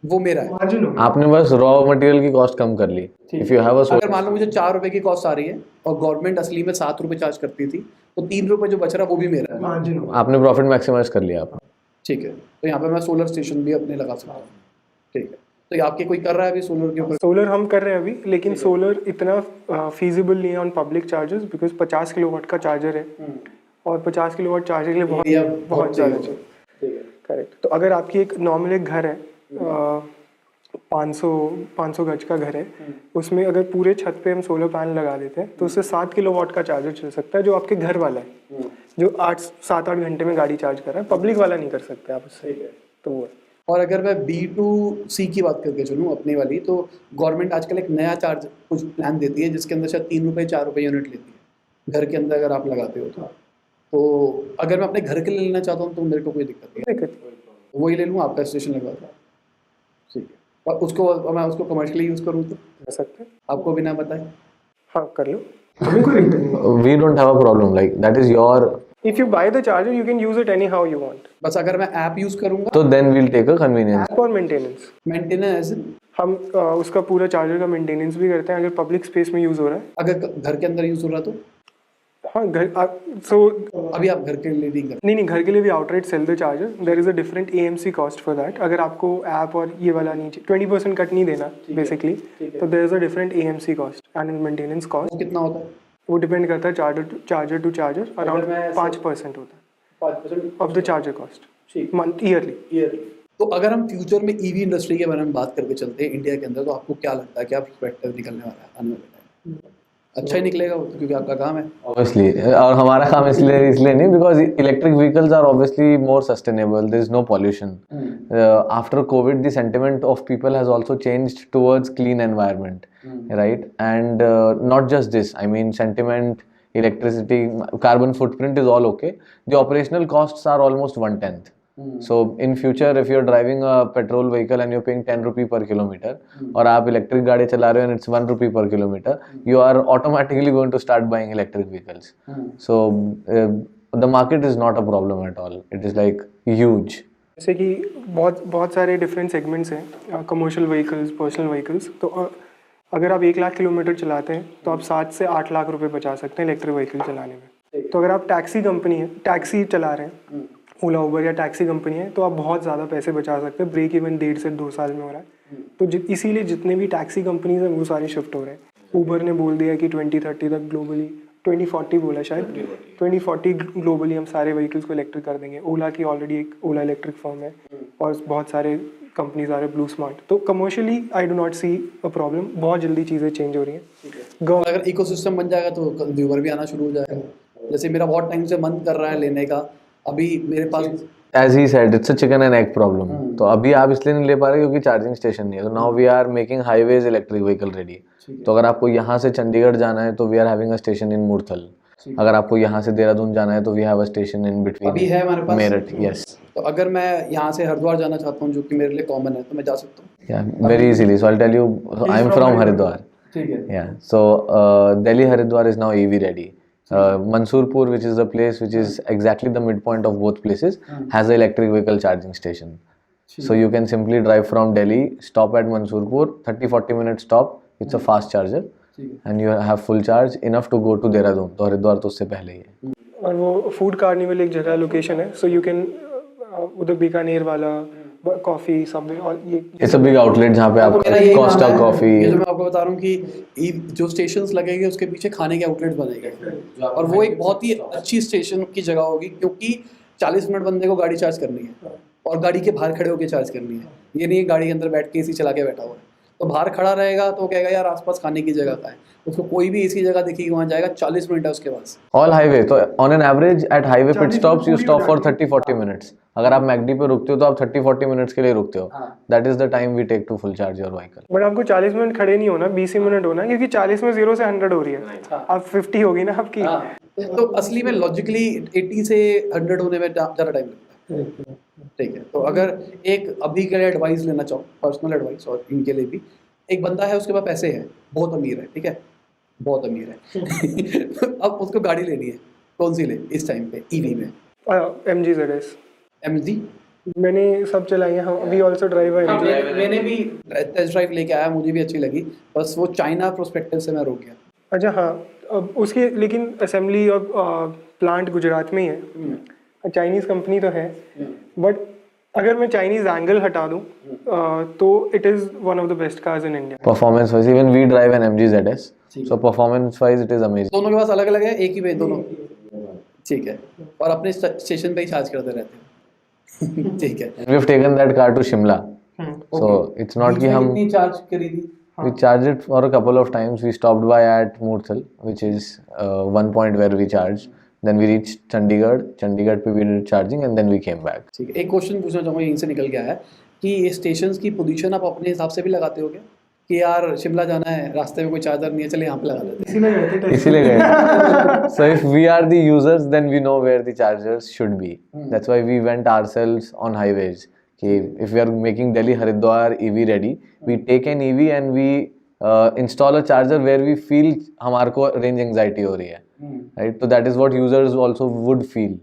वो मेरा है। मार्जिन होगा। आपने बस रॉ मटेरियल की कॉस्ट कम कर ली। इफ यू हैव अ अगर मान लो मुझे 4 रुपए की कॉस्ट आ रही है और गवर्नमेंट असली में 7 रुपए चार्ज करती थी, तो 3 रुपए जो बच रहा है वो भी मेरा है। मार्जिन होगा। आपने प्रॉफिट मैक्सिमाइज कर लिया आप। ठीक है, तो यहाँ पे मैं सोलर स्टेशन भी अपने लगा सकता हूँ। ठीक है, तो ये आपके कोई कर रहा है अभी सोलर के ऊपर? सोलर हम कर रहे हैं अभी, लेकिन सोलर इतना फीजिबल नहीं है on public charges, because 50 kilowatt का चार्जर है और 50 किलोवाट चार्जर के लिए बहुत ज़्यादा चाहिए। ठीक है, करेक्ट। तो अगर आपकी एक नॉर्मल एक घर है, 500 गज का घर है, उसमें अगर पूरे छत पे हम सोलर पैनल लगा देते हैं तो उससे 7 किलोवाट का चार्जर चल सकता है, जो आपके घर वाला है, जो 7-8 घंटे में गाड़ी चार्ज कर रहा है। पब्लिक वाला नहीं कर सकते आप उससे। तो वो है। और अगर मैं B2C की बात करके चलूँ अपनी वाली, तो गवर्नमेंट आजकल एक नया चार्ज कुछ प्लान देती है जिसके अंदर शायद 3 रुपये 4 रुपये यूनिट लेती है घर के अंदर, अगर आप लगाते हो तो अगर मैं अपने घर के लिए लेना चाहता हूँ तो मेरे को कोई दिक्कत नहीं है, वही ले लूँ, आपका स्टेशन लगवा दूँ। ठीक है, और उसको मैं उसको कमर्शियली यूज़ करूँ तो कर सकते हैं। आपको बिना बताए? हाँ कर लो, बिल्कुल दिक्कत नहीं। We don't have a problem, like that is your, If you buy the charger, you can use it anyhow you want. बस अगर मैं ऐप यूज़ करूँगा तो then we'll take a convenience. App और मेंटेनेंस, मेंटेनेंस, हम उसका पूरा charger का मेंटेनेंस भी करते हैं अगर पब्लिक स्पेस में यूज़ हो रहा है। अगर घर के अंदर यूज़ हो रहा तो हाँ घर सो अभी आप घर के लिए नहीं करते? नहीं, घर के लिए भी outright sale the charger. There is a different AMC cost for that. अगर आपको ऐप और ये वाला नीचे 20% कट नहीं देना बेसिकली, तो there is a different AMC cost, annual maintenance cost. वो कितना होता है? वो डिपेंड करता है चार्जर टू चार्जर, अराउंड 5% होता है 5% ऑफ द चार्जर कॉस्ट ठीक, मंथ ईयरली। तो अगर हम फ्यूचर में ईवी इंडस्ट्री के बारे में बात करके चलते हैं इंडिया के अंदर, तो आपको क्या लगता है क्या पर्सपेक्टिव निकलने वाला है आने वाले टाइम? अच्छा ही निकलेगा वो तो, क्योंकि आपका काम है Obviously, और हमारा काम इसलिए नहीं, because electric vehicles are obviously more sustainable. There is no pollution. After COVID, the sentiment of people has also changed towards clean environment, right? And not just this. I mean, sentiment, electricity, carbon footprint is all okay. The operational costs are almost 1/10. So in future, if you're driving a petrol vehicle and you're paying 10 rupee per kilometer, और आप electric गाड़ी चला रहे हो and it's 1 rupee per kilometer, you are automatically going to start buying electric vehicles. So the market is not a problem at all. It is like huge. जैसे कि बहुत सारे डिफरेंट सेगमेंट्स हैं, कमर्शियल व्हीकल्स, पर्सनल व्हीकल्स। तो अगर आप 1 lakh kilometre चलाते हैं तो आप 7 से 8 लाख रुपए बचा सकते हैं इलेक्ट्रिक व्हीकल चलाने में। तो अगर आप टैक्सी चला रहे हैं, ओला उबर या टैक्सी कंपनी है, तो आप बहुत ज़्यादा पैसे बचा सकते हैं। ब्रेक इवन 1.5 से 2 साल में हो रहा है। तो इसीलिए जितने भी टैक्सी कंपनीज हैं वो सारे शिफ्ट हो रहे हैं। उबर ने बोल दिया कि 2030 तक ग्लोबली, 2040 बोला शायद, 2040 ग्लोबली हम सारे व्हीकल्स को इलेक्ट्रिक कर देंगे। ओला की ऑलरेडी एक ओला इलेक्ट्रिक फर्म है और बहुत सारे कंपनीज आ रहे, ब्लू स्मार्ट। तो commercially I do not see a problem, बहुत जल्दी चीज़ें चेंज हो रही हैं। अगर इकोसिस्टम बन जाएगा तो कंज्यूमर भी आना शुरू हो जाएगा। जैसे मेरा बहुत टाइम से मन कर रहा है लेने का, अभी मेरे पास As he said, it's a chicken and egg problem. तो अभी आप इसलिए नहीं ले पा रहे क्योंकि चार्जिंग स्टेशन नहीं है। तो now we are making highways electric vehicle ready. तो अगर आपको यहाँ से चंडीगढ़ जाना है तो we are having a station in Murthal. अगर आपको यहाँ से देहरादून जाना है तो we have a station in between अभी है हमारे पास मेरठ। यस, तो अगर मैं यहाँ से हरिद्वार जाना चाहता हूँ जो कि मेरे लिए कॉमन है, तो मैं जा सकता हूँ? yeah, very easily. So I'll tell you, I'm from Haridwar. ठीक है, Yeah, so Delhi Haridwar is now EV ready. Mansoorpur, which is the place which is exactly the midpoint of both places, has an electric vehicle charging station. So you can simply drive from Delhi, stop at Mansoorpur, 30-40 minute stop. It's a fast charger, and you have full charge enough to go to Dehradun. तो हरिद्वार तो उससे पहले ही है। और वो food carnival एक जगह location है, सो यू कैन उधर बीकानेर वाला कॉफी सबवे और ये इट्स अ बिग आउटलेट जहाँ पे आप कोस्टा कॉफी, ये जो मैं आपको बता रहा हूँ कि जो स्टेशंस लगेंगे उसके पीछे खाने के आउटलेट्स बनेंगे, और वो एक बहुत ही अच्छी स्टेशन की जगह होगी, क्योंकि 40 मिनट बंदे को गाड़ी चार्ज करनी है और गाड़ी के बाहर खड़े होकर चार्ज करनी है। ये नहीं गाड़ी के अंदर बैठ के एसी चला के बैठा हुआ है, तो बाहर खड़ा रहेगा तो वो कहेगा यार आसपास खाने की जगह कहाँ है, उसको कोई भी ऐसी जगह दिखेगी वहाँ जाएगा, 40 मिनट है उसके पास। ऑल हाईवे तो on an average at highway pit 40 stops you पूरी स्टॉप हो फॉर जाती है। 30-40 मिनट्स। अगर आप मैकडी पे रुकते हो तो आप 30-40 मिनट्स के लिए रुकते हो। हाँ। That is the time we take to full charge your vehicle. But आपको 40 मिनट खड़े नहीं होना, 20 ही मिनट होना, क्योंकि 40 में 0 से 100 हो रही है। हाँ। अब 50 होगी ना आपकी। हाँ, तो असली में लॉजिकली 80 से 100 होने में ज़्यादा टाइम लगता है। ठीक है, तो अगर एक अभी के लिए एडवाइस लेना चाहो, पर्सनल एडवाइस, और इनके लिए भी, एक बंदा है उसके पास पैसे है, बहुत अमीर है, ठीक है, बहुत अमीर है अब उसको गाड़ी लेनी है, कौन सी ले इस टाइम पे ईवी में? MG ZS MG? मैंने सब चलाई है, वी ऑल्सो ड्राइव हाँ, MG। मैंने भी टेस्ट ड्राइव लेके आया, मुझे भी अच्छी लगी, बस वो चाइना प्रोस्पेक्टिव से मैं रुक गया। अच्छा हाँ, अब उसकी लेकिन असेंबली और प्लांट गुजरात में ही है, चाइनीज़ कंपनी तो है, बट अगर मैं चाइनीज़ एंगल हटा दूँ तो it is one of the best cars in India. Performance wise even we drive an MG ZS, so performance wise it is amazing. दोनों के पास अलग अलग है, एक ही पे दोनों? ठीक है, और अपने स्टेशन पे ही चार्ज करते रहते हैं ठीक है। We have taken that car to Shimla, so it's not कि हम कितनी चार्ज करी थी? we charged it for a couple of times. We stopped by at Murthal, which is one point where we charged. Then we reached Chandigarh. Chandigarh पे we did charging and then we came back. ठीक है, एक question पूछना चाहूँगा, यहीं से निकल गया है कि ये स्टेशंस की पोजीशन आप अपने हिसाब से भी लगाते हो क्या, कि यार शिमला जाना है, रास्ते में कोई चार्जर नहीं है, चले यहाँ पे लगा लेते इसीलिए गए थे इसीलिए गए। So if we are the users, then we know where the chargers should be. That's why we went ourselves on highways. कि if we are making Delhi Haridwar EV ready, we take an EV and we install a charger where we feel हमारे को range anxiety हो रही है, right? तो that is what users also would feel.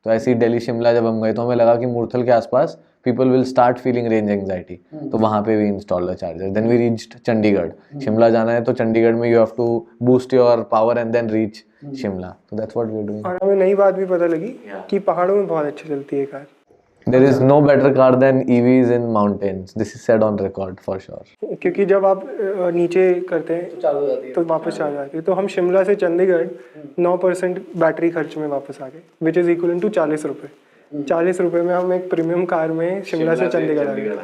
तो ऐसे ही दिल्ली शिमला जब हम गए तो हमें लगा कि मूर्थल के आसपास people will start feeling range anxiety. तो वहाँ पे we installed a charger. Then we reached Chandigarh. Shimla जाना है तो चंडीगढ़ में you have to boost your power and then reach Shimla. So that's what we are doing. और हमें नई बात भी पता लगी कि पहाड़ों में बहुत अच्छी चलती है car. There is no better car than EVs in mountains. This is said on record for sure. क्योंकि जब आप नीचे करते हैं हैं, चालू हो जाती है। तो वापस आ जाती है। तो हम शिमला से चंडीगढ़ 9% बैटरी खर्च में वापस आ गए, विच इज़ इक्वल टू 40 रुपये। 40 रुपये में हम एक प्रीमियम कार में शिमला से चंडीगढ़ आ गए।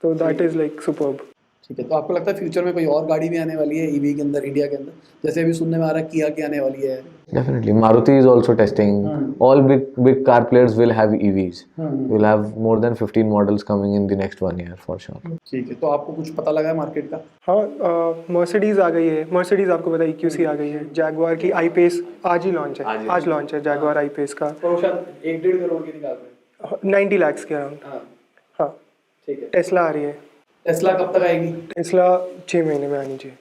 तो दैट इज़ लाइक सुपर्ब। ठीक है, तो आपको लगता है फ्यूचर में कोई और गाड़ी भी आने वाली है ईवी के अंदर, इंडिया के अंदर? जैसे अभी सुनने में आ रहा है किया की आने वाली है। Definitely. Maruti is also testing. All big car players will have EVs. We'll have more than 15 models coming in the next 1 year for sure. ठीक है, तो आपको कुछ पता लगा है मार्केट का? हाँ, मर्सिडीज़ आ गई है। मर्सिडीज़ आपको पता है EQC आ गई है। जैगवार की I-Pace आज ही लॉन्च है, आज लॉन्च है जैगवार I-Pace का। और वो शायद 1-1.5 करोड़ की निकाल रहे हैं। 90 लाख के अराउंड। हाँ, हाँ, ठीक है। टेस्ला आ रही है। टेस्ला कब तक आएगी? टेस्ला 6 महीने में आनी चाहिए।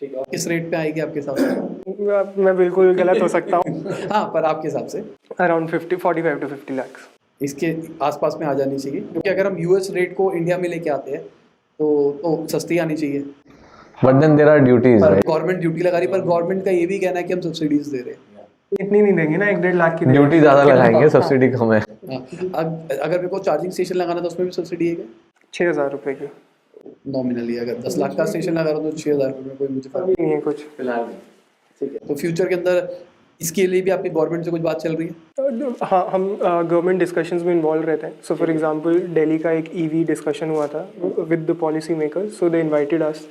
ठीक है, और किस रेट पे आएगी आपके हिसाब से? मैं बिल्कुल गलत हो सकता हूँ। हाँ, पर आपके हिसाब से अराउंड 45 to 50 लाख। इसके आसपास में आ जानी चाहिए, क्योंकि अगर हम यूएस रेट को इंडिया में लेके आते हैं तो सस्ती आनी चाहिए। But then there are duties, पर right? गवर्नमेंट ड्यूटी लगा रही, पर गवर्नमेंट का ये भी कहना है कि हम सब्सिडीज दे रहे हैं। इतनी नहीं देंगे ना, 1-1.5 लाख की देंगे। ड्यूटी ज़्यादा लगाएंगे, सब्सिडी कम है। हाँ, अगर मेरे को चार्जिंग स्टेशन लगाना तो उसमें भी सब्सिडी है क्या? 6,000 रुपये की। नॉमिनली अगर 10 लाख का स्टेशन लगा रहा हूँ तो 6,000 रुपये में कोई मुझे फर्क अभी नहीं है कुछ। फिलहाल नहीं। ठीक है, तो फ्यूचर के अंदर इसके लिए भी आपकी गवर्नमेंट से कुछ बात चल रही है? हाँ, हम गवर्नमेंट डिस्कशंस में इन्वॉल्व रहते हैं। सो फॉर एग्जांपल दिल्ली का एक EV डिस्कशन हुआ था with the policy makers. So they invited us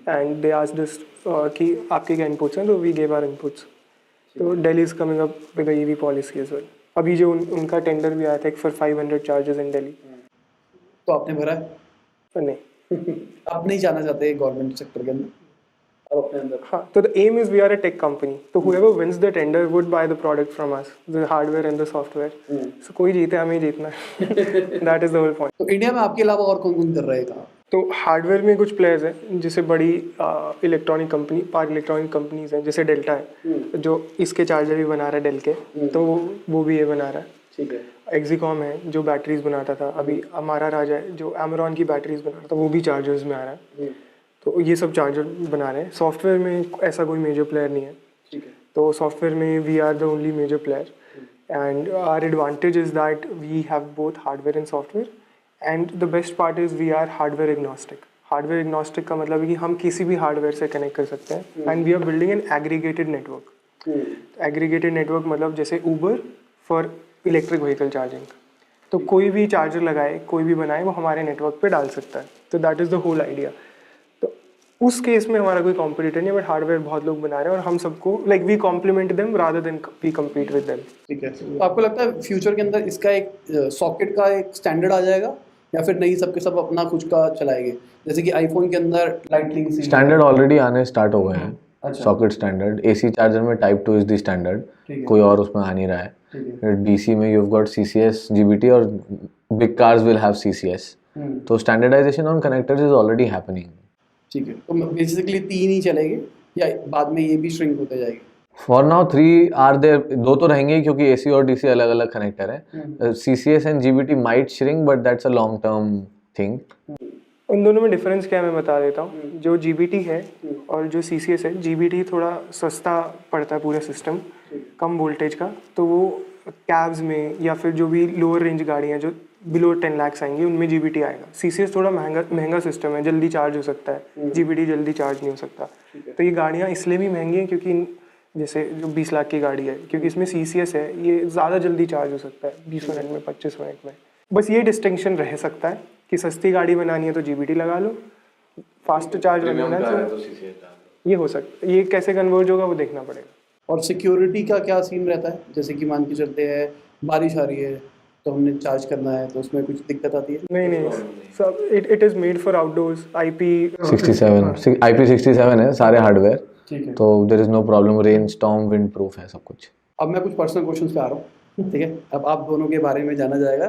and they asked us कि आपके क्या इनपुट्स हैं, तो वी गेव आवर इनपुट्स। तो Delhi is coming up with the EV policy as well. अभी जो उनका टेंडर भी आया था एक फॉर 500 चार्जेस इन दिल्ली। तो आपने भरा है? नहीं। आप नहीं जाना चाहते गवर्नमेंट सेक्टर के अंदर अब अपने अंदर? हाँ, तो the aim is we are a tech company, तो whoever wins the tender would buy the product from us, the hardware and the software. So कोई जीते, हमें ही जीतना है। That is the whole point. तो इंडिया में आपके अलावा और कौन कौन कर रहा है काम? तो हार्डवेयर में कुछ प्लेयर्स हैं, जैसे बड़ी electronic company, power electronic companies हैं, जैसे डेल्टा है जो इसके चार्जर भी बना रहा है डेल के, तो वो भी ये बना रहा है। ठीक है। एक्सिकॉम है जो बैटरीज बनाता था, अभी हमारा राजा है जो एमरॉन की बैटरीज बना रहा था, वो भी चार्जर्स में आ रहा है। तो ये सब चार्जर बना रहे हैं। सॉफ्टवेयर में ऐसा कोई मेजर प्लेयर नहीं है। ठीक है। तो सॉफ्टवेयर में we are the only major player and our advantage is that we have both hardware and software and the best part is we are hardware agnostic. Hardware agnostic का मतलब है कि हम किसी भी हार्डवेयर से कनेक्ट कर सकते हैं and we are building an aggregated network. Aggregated network मतलब जैसे Uber for electric vehicle charging, तो कोई भी चार्जर लगाए, कोई भी बनाए, वो हमारे नेटवर्क पे डाल सकता है। तो that is the whole idea. उस केस में हमारा कोई कॉम्पिटिटर नहीं है, बट हार्डवेयर बहुत लोग बना रहे हैं और हम सबको like we complement them rather than we compete with them. ठीक है, तो आपको लगता है फ्यूचर के अंदर इसका एक सॉकेट का एक स्टैंडर्ड आ जाएगा या फिर नहीं सबके सब अपना कुछ का चलाएंगे, जैसे कि आईफोन के अंदर लाइटनिंग स्टैंडर्ड ऑलरेडी आने स्टार्ट हो गए हैं। अच्छा। सॉकेट स्टैंडर्ड, एसी चार्जर में टाइप 2 इज द स्टैंडर्ड, ठीक है। कोई और उसमें आ नहीं रहा है। ठीक डीसी में you have got CCS, GBT और big cars will have CCS. तो standardization on connectors is already happening. ठीक है, तो बेसिकली 3 ही चलेंगे या बाद में ये भी श्रिंक होते जाएगी? फॉर नाउ 3 आर देयर, 2 तो रहेंगे ही क्योंकि एसी और डीसी अलग अलग कनेक्टर है। CCS and GBT might shrink but that's a long term thing. उन दोनों में डिफरेंस क्या है मैं बता देता हूँ। जो जीबीटी है और जो सीसीएस है, जीबीटी थोड़ा सस्ता पड़ता है पूरा सिस्टम, कम वोल्टेज का, तो वो कैब्स में या फिर जो भी लोअर रेंज गाड़ी हैं जो बिलो 10 लाख आएंगी उनमें जीबीटी आएगा। सीसीएस थोड़ा महंगा सिस्टम है, जल्दी चार्ज हो सकता है, जीबीटी जल्दी चार्ज नहीं हो सकता। तो ये गाड़ियाँ इसलिए भी महंगी हैं क्योंकि जैसे जो 20 लाख की गाड़ी है, क्योंकि इसमें सीसीएस है, ये ज़्यादा जल्दी चार्ज हो सकता है 20 मिनट में, 25 मिनट में। बस ये डिस्टिंक्शन रह सकता है कि सस्ती गाड़ी बनानी है तो जीबीटी लगा लो, फास्ट चार्ज बनाना है तो ये हो सकता है। ये कैसे कन्वर्ज होगा वो देखना पड़ेगा। और सिक्योरिटी का क्या सीन रहता है, जैसे कि मान के चलते हैं बारिश आ रही है तो हमने चार्ज करना है तो उसमें कुछ दिक्कत आती है? नहीं सब it is made for outdoors. IP67 IP67 है सारे हार्डवेयर, ठीक है। तो there is no problem. Rain storm wind proof है सब कुछ। अब मैं कुछ पर्सनल क्वेश्चंस पे आ रहा हूँ, ठीक है। अब आप दोनों के बारे में जाना जाएगा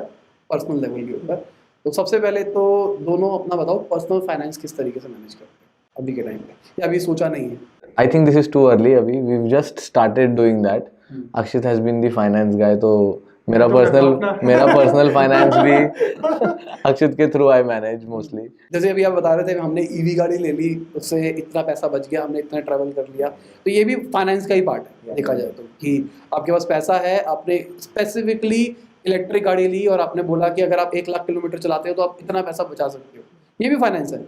पर्सनल लेवल के ऊपर। तो सबसे पहले तो दोनों अपना बताओ, पर्सनल फाइनेंस किस तरीके से मैनेज करते हैं अभी के टाइम पे, या अभी सोचा नहीं है? I think this is too early अभी, we've just started doing that. Akshit has been the finance guy, तो मेरा पर्सनल फाइनेंस भी अक्षित के थ्रू आई मैनेज मोस्टली। जैसे अभी आप बता रहे थे हमने ईवी गाड़ी ले ली, उससे इतना पैसा बच गया, हमने इतना ट्रैवल कर लिया, तो ये भी फाइनेंस का ही पार्ट है देखा जाए तो, कि आपके पास पैसा है, आपने स्पेसिफिकली इलेक्ट्रिक गाड़ी ली और आपने बोला कि अगर आप 1 लाख किलोमीटर चलाते हो तो आप इतना पैसा बचा सकते हो, ये भी फाइनेंस है।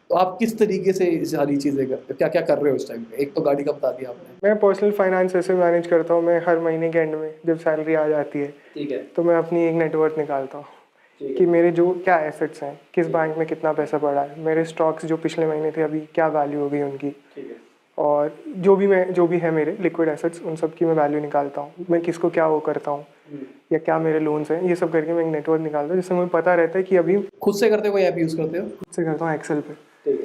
तो आप किस तरीके से सारी चीज़ें करते हो, क्या क्या कर रहे हो उस टाइम पे? एक तो गाड़ी का बता दिया आपने। मैं पर्सनल फाइनेंस ऐसे मैनेज करता हूँ, मैं हर महीने के एंड में जब सैलरी आ जाती है, ठीक है, तो मैं अपनी एक नेटवर्क निकालता हूँ कि मेरे जो क्या एसेट्स हैं, किस बैंक में कितना पैसा पड़ा है, मेरे स्टॉक्स जो पिछले महीने थे अभी क्या वैल्यू हो गई उनकी, ठीक है, और जो भी है मेरे लिक्विड एसेट्स उन सब की मैं वैल्यू निकालता हूँ। मैं किसको क्या वो करता हूँ या क्या मेरे लोन्स हैं, ये सब करके मैं एक नेटवर्क निकालता हूँ जिससे मुझे पता रहता है कि अभी खुद से करते हो, कोई ऐप यूज़ करते हो? खुद से करता हूँ एक्सेल पे,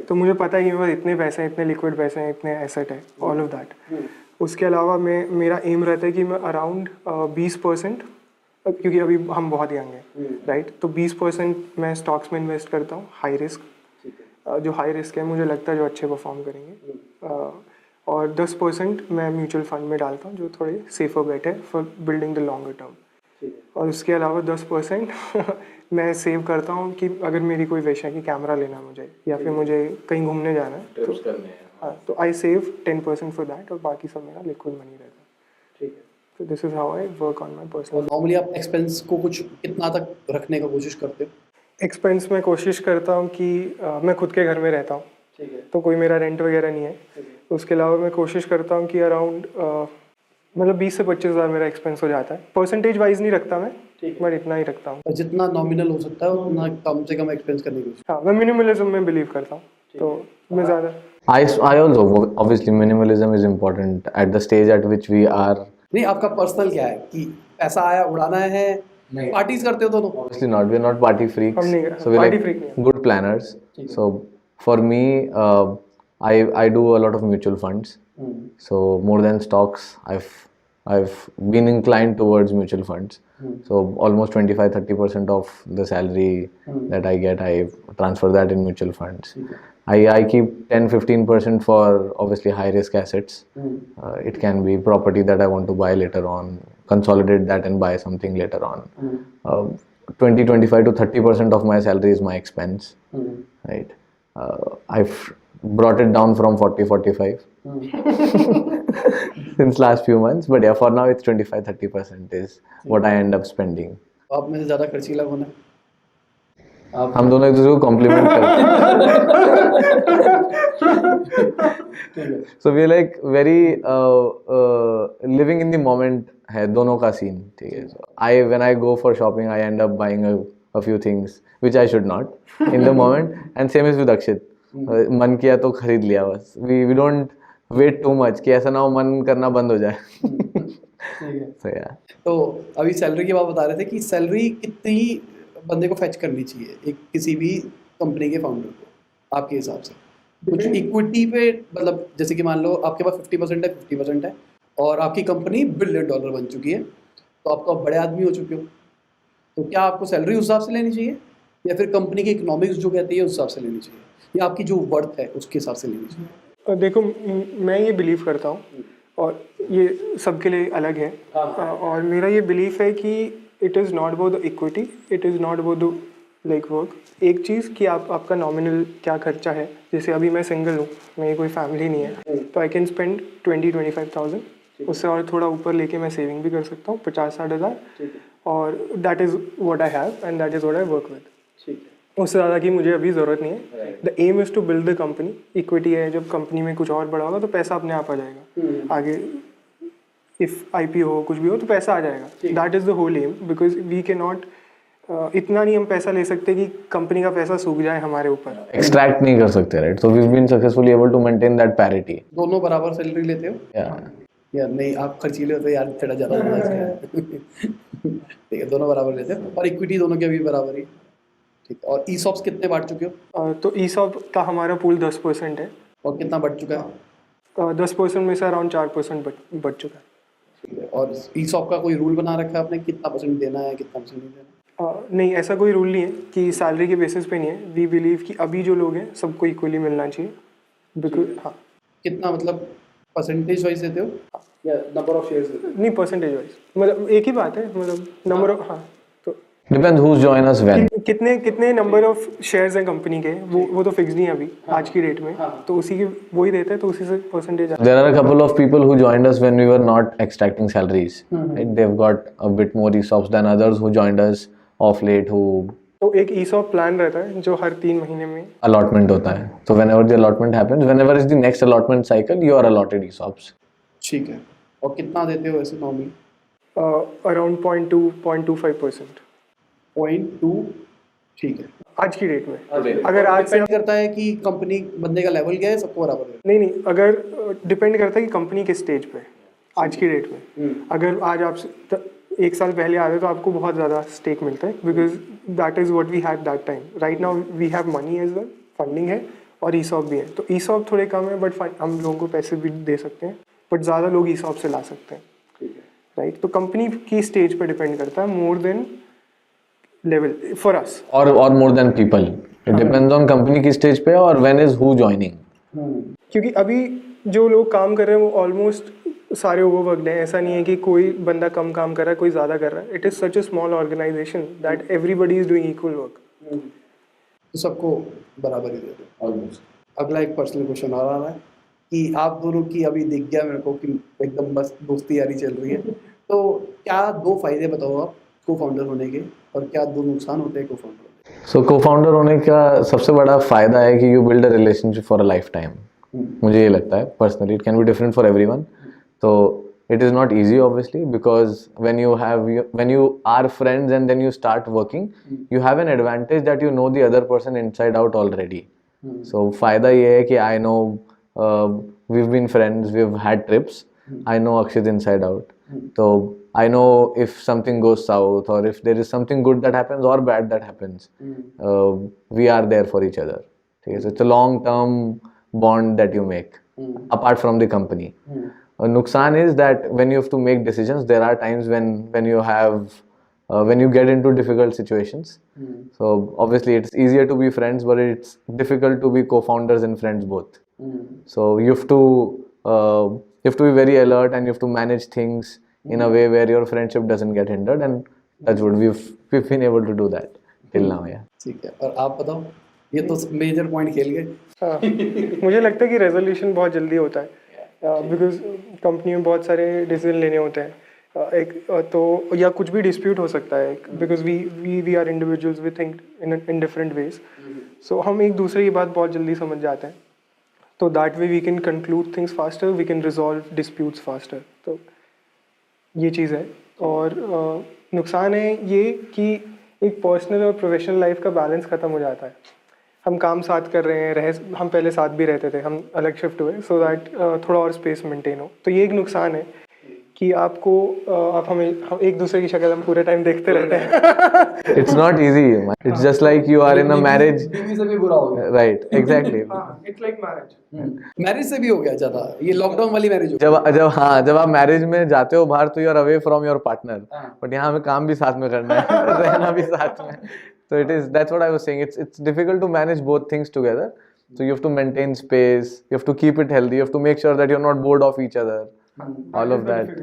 तो मुझे पता है कि मेरे पास इतने पैसे हैं, इतने लिक्विड पैसे हैं, इतने एसेट है, ऑल ऑफ दैट। उसके अलावा मेरा एम रहता है कि मैं अराउंड 20%, क्योंकि अभी हम बहुत यंग हैं राइट, तो 20% मैं स्टॉक्स में इन्वेस्ट करता हूँ हाई रिस्क, जो हाई रिस्क है मुझे लगता है जो अच्छे परफॉर्म करेंगे, और 10% मैं म्यूचुअल फंड में डालता हूँ जो थोड़े सेफर बेट है for building the longer term. और उसके अलावा 10% मैं सेव करता हूँ कि अगर मेरी कोई विश है कि कैमरा लेना मुझे या फिर मुझे कहीं घूमने जाना है तो हाँ, तो आई सेव 10% फॉर दैट, और बाकी सब मेरा लिक्विड मनी रहता है। ठीक है, तो this is how I work on my personal. Normally आप एक्सपेंस को कुछ कितना तक रखने का कोशिश करते हो? एक्सपेंस में कोशिश करता हूँ कि मैं खुद के घर में रहता हूँ, ठीक है, तो कोई मेरा रेंट वगैरह नहीं है। उसके अलावा मैं कोशिश करता हूँ कि अराउंड मतलब 20 से 25 हज़ार मेरा एक्सपेंस हो जाता है। परसेंटेज वाइज नहीं रखता मैं, बट इतना ही रखता हूँ। और जितना नॉमिनल हो सकता है उतना कम से कम एक्सपेंस करने की कोशिश। हाँ, मैं मिनिमलिज्म में बिलीव करता हूँ, तो मैं ज़्यादा I also obviously minimalism is important at the stage at which we are. नहीं, आपका पर्सनल क्या है कि पैसा आया उड़ाना है, पार्टीज करते हो दोनों? Obviously not, we're not party freaks, हम नहीं, so we're party like freak नहीं good planners. So for me, I do a lot of mutual funds. So more than stocks, I've been inclined towards mutual funds. So almost 25-30% of the salary that I get, I transfer that in mutual funds. I keep 10-15% for obviously high risk assets. It can be property that I want to buy later on, consolidate that and buy something later on. 20-25-30% of my salary is my expense, right? I've brought it down from 40-45 since last few months, but yeah, for now it's 25-30% is what I end up spending. आप में से ज़्यादा खर्चीला कौन है? हम दोनों एक दूसरे को कॉम्प्लीमेंट करते हैं। So we like very living in the moment है दोनों का सीन, ठीक है। So when I go for shopping, I end up buying a few things which I should not in the moment, and same is with Akshit. मन किया तो खरीद लिया बस. We don't wait too much कि ऐसा ना हो मन करना बंद हो जाए. So yeah. तो अभी सैलरी की बात बता रहे थे कि सैलरी कितनी बंदे को फैच करनी चाहिए एक किसी भी कंपनी के फाउंडर को आपके हिसाब से? कुछ इक्विटी पे, मतलब जैसे कि मान लो आपके पास 50% है और आपकी कंपनी $1 बिलियन बन चुकी है, तो आप बड़े आदमी हो चुके हो, तो क्या आपको सैलरी उस हिसाब से लेनी चाहिए या फिर कंपनी की इकोनॉमिक्स जो कहती है उस हिसाब से लेनी चाहिए या आपकी जो वर्थ है उसके हिसाब से लेनी चाहिए? देखो मैं ये बिलीव करता हूँ और ये सबके लिए अलग है. और मेरा ये बिलीफ है कि it is not about the equity, it is not about the like work. एक चीज़ कि आपका नॉमिनल क्या खर्चा है. जैसे अभी मैं सिंगल हूँ, मेरी कोई फैमिली नहीं है, तो आई कैन स्पेंड 20-25,000. उससे और थोड़ा ऊपर लेके मैं सेविंग भी कर सकता हूँ 50-60 हज़ार. और that is what I have and that is what I work with. उससे ज़्यादा की मुझे अभी ज़रूरत नहीं है. The aim is to build the company. Equity है, जब कंपनी में कुछ और बड़ा होगा तो पैसा अपने आप आ जाएगा. आगे इफ़ IPO हो, कुछ भी हो, तो पैसा आ जाएगा. That is the whole aim, because we can not इतना नहीं हम पैसा ले सकते कि कंपनी का पैसा सूख जाए हमारे ऊपर. Extract नहीं कर सकते, right? So we've been successfully able to maintain that parity. दोनों बराबर सैलरी लेते हो Yeah. या नहीं? आप खर्चीले होते यार, थोड़ा ज़्यादा होता है इसका. ठीक है, दोनों बराबर लेते हो और इक्विटी दोनों की अभी बराबर ही. ठीक है, और ESOPs कितने बांट चुके हो? तो ESOP का हमारा पूल 10% है. और कितना बढ़ चुका है? 10% में से अराउंड 4% बच चुका है. ठीक है, और ESOP का कोई रूल बना रखा है आपने, कितना परसेंट देना है कितना परसेंट नहीं देना? नहीं, ऐसा कोई रूल नहीं है कि सैलरी के बेसिस पे नहीं है. वी बिलीव कि अभी जो लोग हैं सबको इक्वली मिलना चाहिए. बिकॉज हाँ. कितना, मतलब परसेंटेज वाइज देते हो या नंबर ऑफ शेयर्स देते हो? नहीं, परसेंटेज वाइज मतलब एक ही बात है. मतलब नंबर ऑफ, हाँ, तो Depends who's join us when. कितने नंबर ऑफ शेयर्स हैं कंपनी के, वो तो फिक्स नहीं है अभी आज की डेट में. तो उसी की वही देते हैं, तो उसी से percentage. There are a couple of people who joined us when we were not extracting salaries. Right? They've got a bit more ESOPs than others who joined us off late who तो एक ESOP plan रहता है जो हर 3 महीने में allotment होता है. So whenever the allotment happens, whenever is the next allotment cycle, you are allotted ESOPs. ठीक है, और कितना देते हो वैसे नॉर्मली? अराउंड 0.25%. 0.2. ठीक है, आज की डेट में. अगर आज से डिपेंड करता है कि कंपनी बंदे का लेवल क्या है, सबको बराबर है? नहीं, अगर डिपेंड करता है कि कंपनी किस स्टेज पे है आज की डेट में. अगर आज आप 1 साल पहले आ रहे तो आपको बहुत ज़्यादा स्टेक मिलता है, because that is what we had that time. Right now we have money as well, funding है और ESOP भी है. तो ESOP थोड़े कम है, बट हम लोगों को पैसे भी दे सकते हैं, बट ज़्यादा लोग ESOP से ला सकते हैं. राइट, तो कंपनी की स्टेज पे डिपेंड करता है more than level for us. Or more than people. It depends on company की stage पे और when is who joining. क्योंकि अभी जो लोग काम कर रहे हैं वो ऑलमोस्ट सारे ओवरवर्क्ड हैं. ऐसा नहीं है कि कोई बंदा कम काम कर रहा है, कोई ज़्यादा कर रहा है. It is such a small organisation that everybody is doing equal work. तो सबको बराबर ही देते हो ऑलमोस्ट. अगला एक पर्सनल क्वेश्चन आ रहा है कि आप दोनों की अभी दिख गया मेरे को कि एकदम बस दोस्ती यारी चल रही है, तो क्या 2 फायदे बताओ आप को फाउंडर होने के और क्या 2 नुकसान होते हैं को फाउंडर होने के? So co-founder होने का सबसे बड़ा फायदा है कि you build a relationship for a lifetime. मुझे ये लगता है personally. It can be different for everyone. So it is not easy obviously because when you are friends and then you start working, you have an advantage that you know the other person inside out already. So फायदा ये है कि I know we've been friends, we've had trips. I know Akshit inside out. So I know if something goes south or if there is something good that happens or bad that happens, we are there for each other. Okay? So it's a long-term bond that you make apart from the company. Nuksan is that when you have to make decisions, there are times when you have when you get into difficult situations. So obviously it's easier to be friends, but it's difficult to be co-founders and friends both. So you have to be very alert and you have to manage things in a way where your friendship doesn't get hindered, and that's what we've been able to do that till now. Yeah. ठीक है, और आप बताओ, ये तो major point खेल गए. हाँ, मुझे लगता है कि रेजोल्यूशन बहुत जल्दी होता है, बिकॉज कंपनी में बहुत सारे डिसीजन लेने होते हैं. एक तो या कुछ भी डिस्प्यूट हो सकता है, because we are individuals, we think in different ways. So हम एक दूसरे की बात बहुत जल्दी समझ जाते हैं, तो that way we can conclude things faster, we can resolve disputes faster. तो ये चीज़ है. और नुकसान है ये कि एक पर्सनल और प्रोफेशनल लाइफ का बैलेंस ख़त्म हो जाता है. हम काम साथ कर रहे हैं, हम पहले साथ भी रहते थे, हम अलग शिफ्ट हुए सो दैट थोड़ा और स्पेस मेंटेन हो। तो ये एक नुकसान है कि आप हम एक दूसरे की शक्ल हम पूरे टाइम देखते रहते हैं। It's not easy. It's just like you are in a marriage. बीवी से भी बुरा हो गया। Right, exactly. It's like marriage. Marriage से भी हो गया ज्यादा, ये लॉकडाउन वाली मैरिज हो जब आप मैरिज में जाते हो बाहर तो you are away from your partner, but यहाँ हमें काम भी साथ में करना है रहना भी साथ में, तो it is that's what I was saying, it's difficult to manage both things together, so you have to maintain space, you have to keep it healthy, you have to make sure that you're not bored of each other, all of that.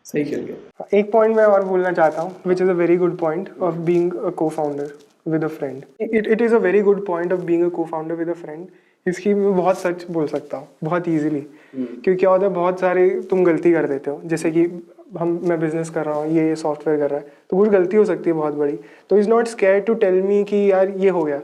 सही खेल गया। एक point मैं और बोलना चाहता हूँ which is a very good point of being a co-founder with a friend. It is a very good point of being a co-founder with a friend. इसकी मैं बहुत सच बोल सकता हूँ बहुत इजीली, क्योंकि क्या होता है बहुत सारे तुम गलती कर देते हो, जैसे कि मैं बिजनेस कर रहा हूँ, ये सॉफ्टवेयर कर रहा है, तो कुछ गलती हो सकती है बहुत बड़ी, तो is not scared to tell me कि यार ये हो गया,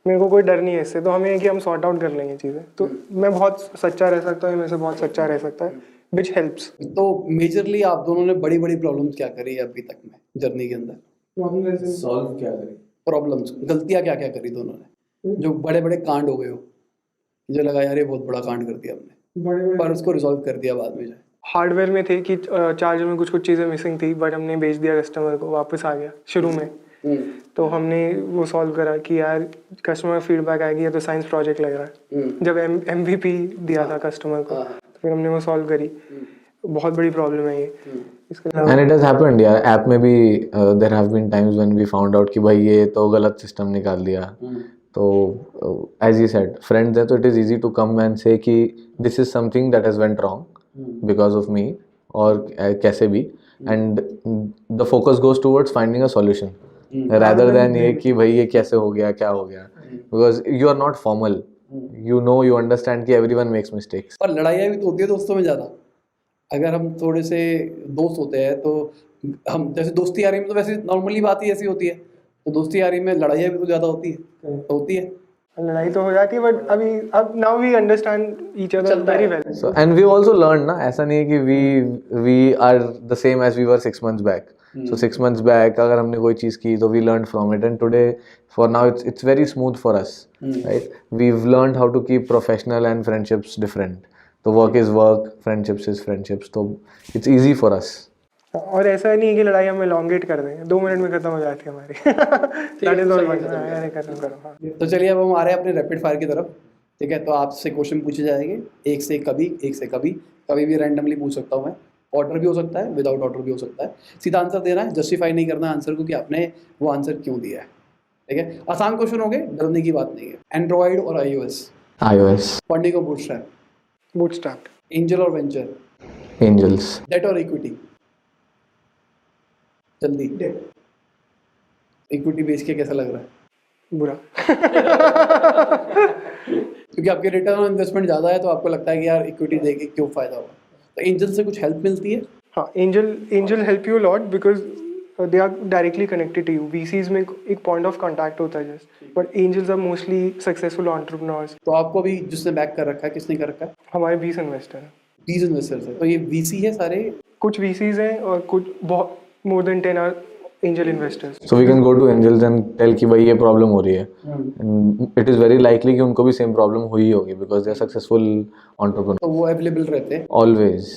मेरे को कोई डर नहीं है इससे, तो हमें कि हम सॉर्ट आउट कर लेंगे चीज़ें। तो मैं बहुत सच्चा रह सकता हूँ, मेरे से बहुत सच्चा रह सकता है, विच हेल्प्स। तो मेजरली आप दोनों ने बड़ी बड़ी प्रॉब्लम्स क्या करी है अभी तक में जर्नी के अंदर? सॉल्व क्या करें? प्रॉब्लम्स, गलतियां क्या क्या करी दोनों ने, जो बड़े बड़े कांड हो गए हो, मुझे लगा यार ये बहुत बड़ा कांड कर दिया हमने, पर उसको रिजॉल्व कर दिया बाद में जाए। हार्डवेयर में थे कि चार्जर में कुछ चीज़ें मिसिंग थी, बट हमने बेच दिया कस्टमर को, वापस आ गया शुरू में। तो हमने वो सॉल्व करा कि यार कस्टमर फीडबैक आएगी, या तो साइंस प्रोजेक्ट लग रहा है, जब MVP दिया था कस्टमर को, तो फिर हमने वो सॉल्व करी। बहुत बड़ी प्रॉब्लम है ये। इसके अलावा And it has happened यार, ऐप में भी there have been times when we found out कि भाई ये तो गलत सिस्टम निकाल दिया, तो as you said friends है, तो it is easy to come and say कि this is something that has went wrong because of me, और कैसे भी, and the focus goes towards finding a solution rather than ये कि भाई ये कैसे हो गया, क्या हो गया, because you are not formal, you know, you understand कि everyone makes mistakes. पर लड़ाइयाँ भी तो होती है दोस्तों में ज़्यादा। अगर हम थोड़े से दोस्त होते हैं तो हम जैसे दोस्ती यारी में तो वैसे नॉर्मली बात ही ऐसी होती है, तो दोस्ती यारी में लड़ाइयाँ भी तो ज़्यादा होती है, तो होती है। लड़ाई तो हो जाती है, बट अब now we understand each other very well. So and we also learned ना, ऐसा नहीं है कि we are the same as we were 6 months back. So 6 months back अगर हमने कोई चीज़ की तो we learned from it, and today for now it's very smooth for us, right? We've learned how to keep professional and friendships different. तो work is work, friendships is friendships, तो it's easy for us. और ऐसा नहीं है कि लड़ाई हमें लॉन्गेट कर देंगे, 2 मिनट में खत्म हो जाती है हमारी। That is all, अरे खत्म करो। हाँ। तो चलिए अब हम आ रहे हैं अपने रैपिड फायर की तरफ, ठीक है? तो आपसे क्वेश्चन पूछे जाएंगे, एक से कभी, कभी भी रैंडमली पूछ सकता हूँ मैं, ऑर्डर भी हो सकता है, विदाउट ऑर्डर भी हो सकता है, सीधा आंसर देना है, जस्टिफाई नहीं करना आंसर को कि आपने वो आंसर क्यों दिया है, ठीक है? आसान क्वेश्चन हो गए, डरने की बात नहीं है। एंड्रॉइड और iOS, फंडिंग और बूटस्ट्रैप, बूटस्ट्रैप, एंजल और वेंचर, Angels. डेट और इक्विटी, जल्दी इक्विटी बेच के कैसा लग रहा है? बुरा। क्योंकि आपके रिटर्न ऑन इन्वेस्टमेंट ज़्यादा है, तो आपको लगता है कि यार इक्विटी दे के क्यों फ़ायदा हुआ। तो एंजल से कुछ हेल्प मिलती है? हाँ, angel help you lot because they are directly connected to you. VCs में एक पॉइंट ऑफ कॉन्टैक्ट होता है just, but angels are mostly successful entrepreneurs. तो आपको भी जिसने बैक कर रखा है, किसने कर रखा है? हमारे 20 इन्वेस्टर हैं। 20 इन्वेस्टर्स है, तो ये VC है सारे? कुछ VCs हैं और कुछ बहुत more than 10 are angel investors. So we can go to angels and tell कि भाई ये प्रॉब्लम हो रही है, and it is very likely कि उनको भी सेम प्रॉब्लम हुई होगी because they are successful entrepreneurs. तो वो अवेलेबल रहते हैं Always.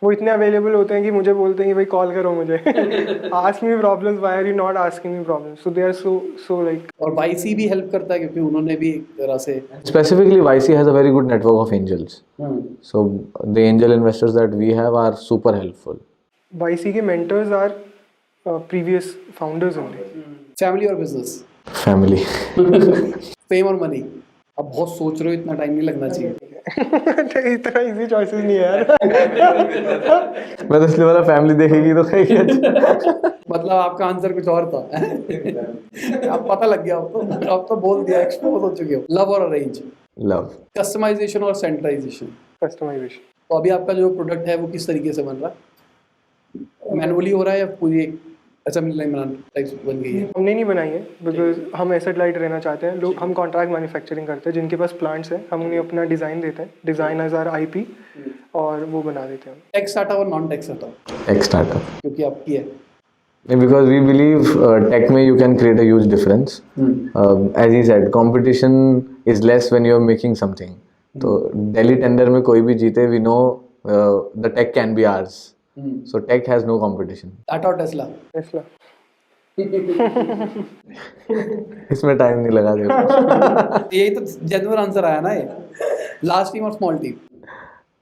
वो इतने अवेलेबल होते हैं कि मुझे बोलते हैं कि भाई कॉल करो मुझे। Ask me problems, why are you not asking me problems? So they are so like. और YC भी हेल्प करता है क्योंकि उन्होंने भी एक तरह से Specifically, YC has a very good network of angels. So the angel investors that we have are super helpful. YC के mentors our previous founders only. Family और बिजनेस, Family. फेम और मनी। अब बहुत सोच रहे हो, इतना टाइम नहीं लगना चाहिए। इतना इजी चॉइसेस नहीं है यार। मैं तो इसलिए वाला फैमिली देखेगी तो कहेगी अच्छा। मतलब आपका आंसर कुछ और था। अब पता लग गया, अब तो बोल दिया, एक्सपोज हो चुके हो। लव और अरेंज, Love. कस्टमाइजेशन और सेंट्रलाइजेशन। कस्टमाइजेशन। तो अभी आपका जो प्रोडक्ट है वो किस तरीके से बन रहा है? मैनुअली हो रहा है या पूरी असेंबली लाइन बन गई है? हमने नहीं बनाई है बिकॉज हम एसेट लाइट रहना चाहते हैं। लोग हम कॉन्ट्रैक्ट मैन्युफैक्चरिंग करते हैं, जिनके पास प्लांट्स हैं हम उन्हें अपना डिज़ाइन देते हैं, डिज़ाइनर्स आर IP, और वो बना देते हैं। टेक स्टार्टअप और non tech startup, Ex startup. क्योंकि आपकी है Because we believe tech में you can create a huge difference. As he said, competition is less when you are making something. तो Delhi tender में कोई भी जीते, we know the tech can be ours. So tech has no competition. Tata और Tesla Tesla इसमें time नहीं लगा देखो. यही तो जेन्युइन आंसर आया ना ये. लार्ज टीम और स्मॉल टीम.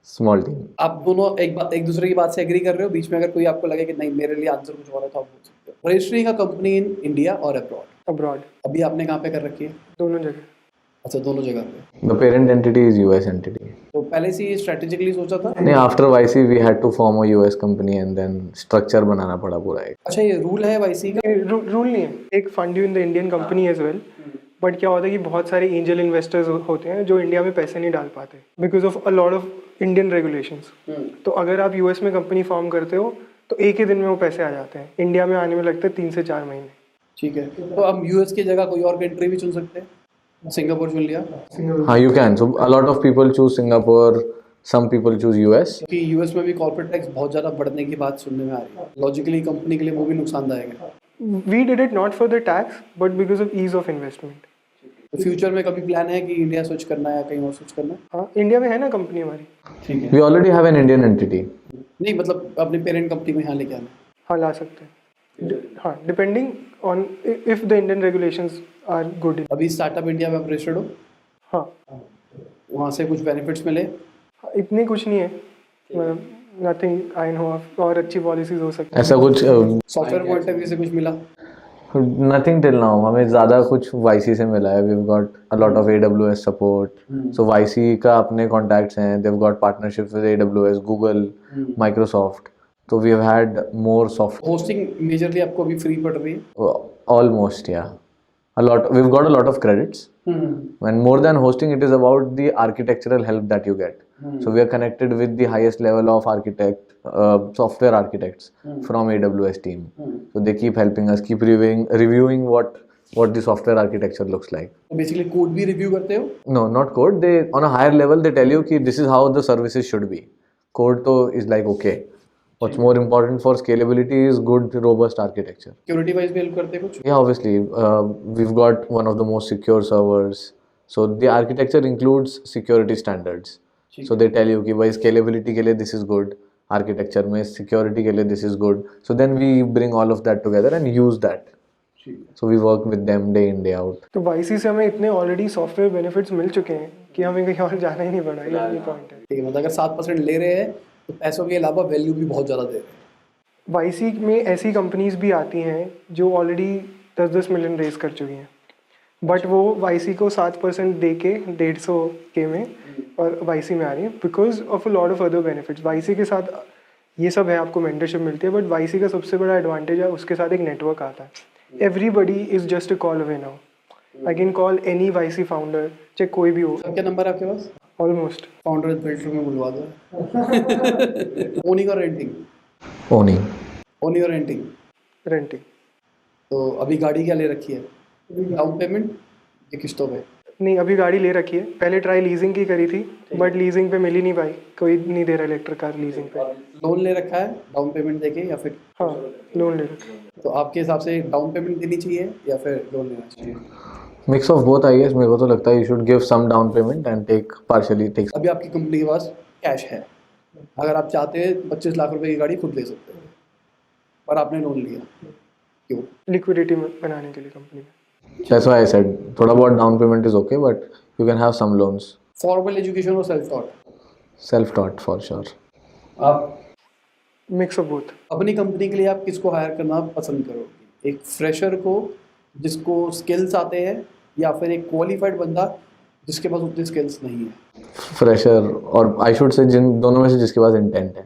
Small team. आप दोनों एक दूसरे की बात से एग्री कर रहे हो. बीच में अगर कोई आपको लगे कि नहीं मेरे लिए आंसर कुछ और है तो आप बोल सकते हो. Registering a company in India और अब्रॉड. अब्रॉड अभी आपने कहाँ पे कर रखी है? दोनों जगह. अच्छा, दोनों जगह पे. The parent entity is US entity. तो पहले से ये स्ट्रेटेजिकली सोचा था? नहीं, after YC we had to form a US company and then structure बनाना पड़ा पूरा एक. अच्छा, ये रूल है वाईसी का? रूल नहीं है. एक fund you in the Indian company as well. But क्या होता है कि बहुत सारे एंजल इन्वेस्टर्स होते हैं जो इंडिया में पैसे नहीं डाल पाते because of a lot of Indian regulations. तो अगर आप यूएस में कंपनी फॉर्म करते हो तो एक ही दिन में वो पैसे आ जाते हैं. इंडिया में आने में लगते हैं 3 से 4 महीने. ठीक है, तो हम यूएस की जगह कोई और कंट्री भी चुन सकते हैं. सिंगापुर चुन लिया. हाँ, you can. So a lot of people choose Singapore, some people choose US. कि यूएस में भी कॉर्पोरेट टैक्स बहुत ज़्यादा बढ़ने की बात सुनने में आ रही है. लॉजिकली कंपनी के लिए वो भी नुकसानदायक है. We did it not for the tax but because of ease of investment. तो फ्यूचर में कभी प्लान है कि इंडिया स्विच करना है या कहीं और स्विच करना है? हाँ, इंडिया में है ना कंपनी हमारी. ठीक है. We already have an Indian entity. नहीं मतलब अपने पेरेंट कंपनी को यहाँ लेके आना. हाँ, ला सकते हैं. हाँ, depending on if the Indian regulations are good. अभी स्टार्टअप इंडिया में आप रजिस्टर्ड हो? हाँ, वहाँ से कुछ बेनिफिट्स मिले? इतने कुछ नहीं है. Nothing I know of. और अच्छी पॉलिसीज हो सकती ऐसा कुछ सॉफ्टवेयर पॉइंट ऑफ व्यू से कुछ मिला? nothing till now. हमें ज़्यादा कुछ YC से मिला है. We've got a lot of AWS support. So YC का अपने contacts हैं. They've got partnerships with AWS, Google, Microsoft. So we have had more soft. Hosting majorly आपको अभी फ्री पड़ रही है? Almost, yeah. A lot. We've got a lot of credits. And more than hosting, it is about the architectural help that you get. So we are connected with the highest level of software architects from AWS team. So they keep helping us, keep reviewing what the software architecture looks like. तो basically code भी review करते हो? No, not code. They on a higher level they tell you कि this is how the services should be. Code तो is like okay. What's more important for scalability is good, robust architecture. Security wise भी help करते हैं कुछ? Yeah, obviously, we've got one of the most secure servers. So the architecture includes security standards. So they tell you कि भाई scalability के लिए this is good, architecture में security के लिए this is good. So then we bring all of that together and use that. So we work with them day in day out. तो YC से हमें इतने ऑलरेडी सॉफ्टवेयर बेनिफिट्स मिल चुके हैं कि हमें कहीं और जाना ही नहीं पड़ा. ये पॉइंट है. ठीक है, मतलब अगर 7% ले रहे हैं तो पैसों के अलावा वैल्यू भी बहुत ज़्यादा दे रहे हैं. YC में ऐसी कंपनीज भी आती हैं जो ऑलरेडी 10-10 मिलियन रेस कर चुकी हैं बट वो YC को 7% दे के 150K में और YC में आ रही है because of a lot of other benefits. YC के साथ ये सब है, आपको मेंटरशिप मिलती है बट YC का सबसे बड़ा एडवांटेज है उसके साथ एक नेटवर्क आता है. Everybody is just a call away now. I can call any YC founder, चाहे कोई भी हो. क्या नंबर है आपके पास? ऑलमोस्ट. फाउंडर फिल्टर में बुलवा दो. ओनिंग और रेंटिंग? Owning. ओनिंग और रेंटिंग. रेंटिंग. तो अभी गाड़ी क्या ले रखी है? डाउन पेमेंट या किस्तों पे? नहीं, अभी गाड़ी ले रखी है. पहले ट्राई लीजिंग की करी थी बट लीजिंग पे मिल ही नहीं पाई. कोई नहीं दे रहा इलेक्ट्रिक कार लीजिंग पे. लोन ले रखा है डाउन पेमेंट देके या फिर? हाँ, लोन ले रखा है. तो आपके हिसाब से डाउन पेमेंट देनी चाहिए या फिर लोन लेना चाहिए? Mix of both, I guess. मेरे को तो लगता है you should give some down payment and take. अभी आपकी कंपनी के पास कैश है, अगर आप चाहते हैं 25 लाख रुपए की गाड़ी खुद ले सकते हैं पर आपने लोन लिया, क्यों? लिक्विडिटी बनाने के लिए कंपनी में. That's why I said थोड़ा बहुत down payment is okay, but you can have some loans. Formal education और self taught? Self-taught for sure. आप मिक्स ऑफ बोथ. अपनी कंपनी के लिए आप किसको हायर करना पसंद करोगे? एक फ्रेशर को जिसको स्किल्स आते हैं या फिर एक क्वालिफाइड बंदा जिसके पास उतने स्किल्स नहीं है? Fresher, और I should say जिन दोनों में से जिसके पास intent है.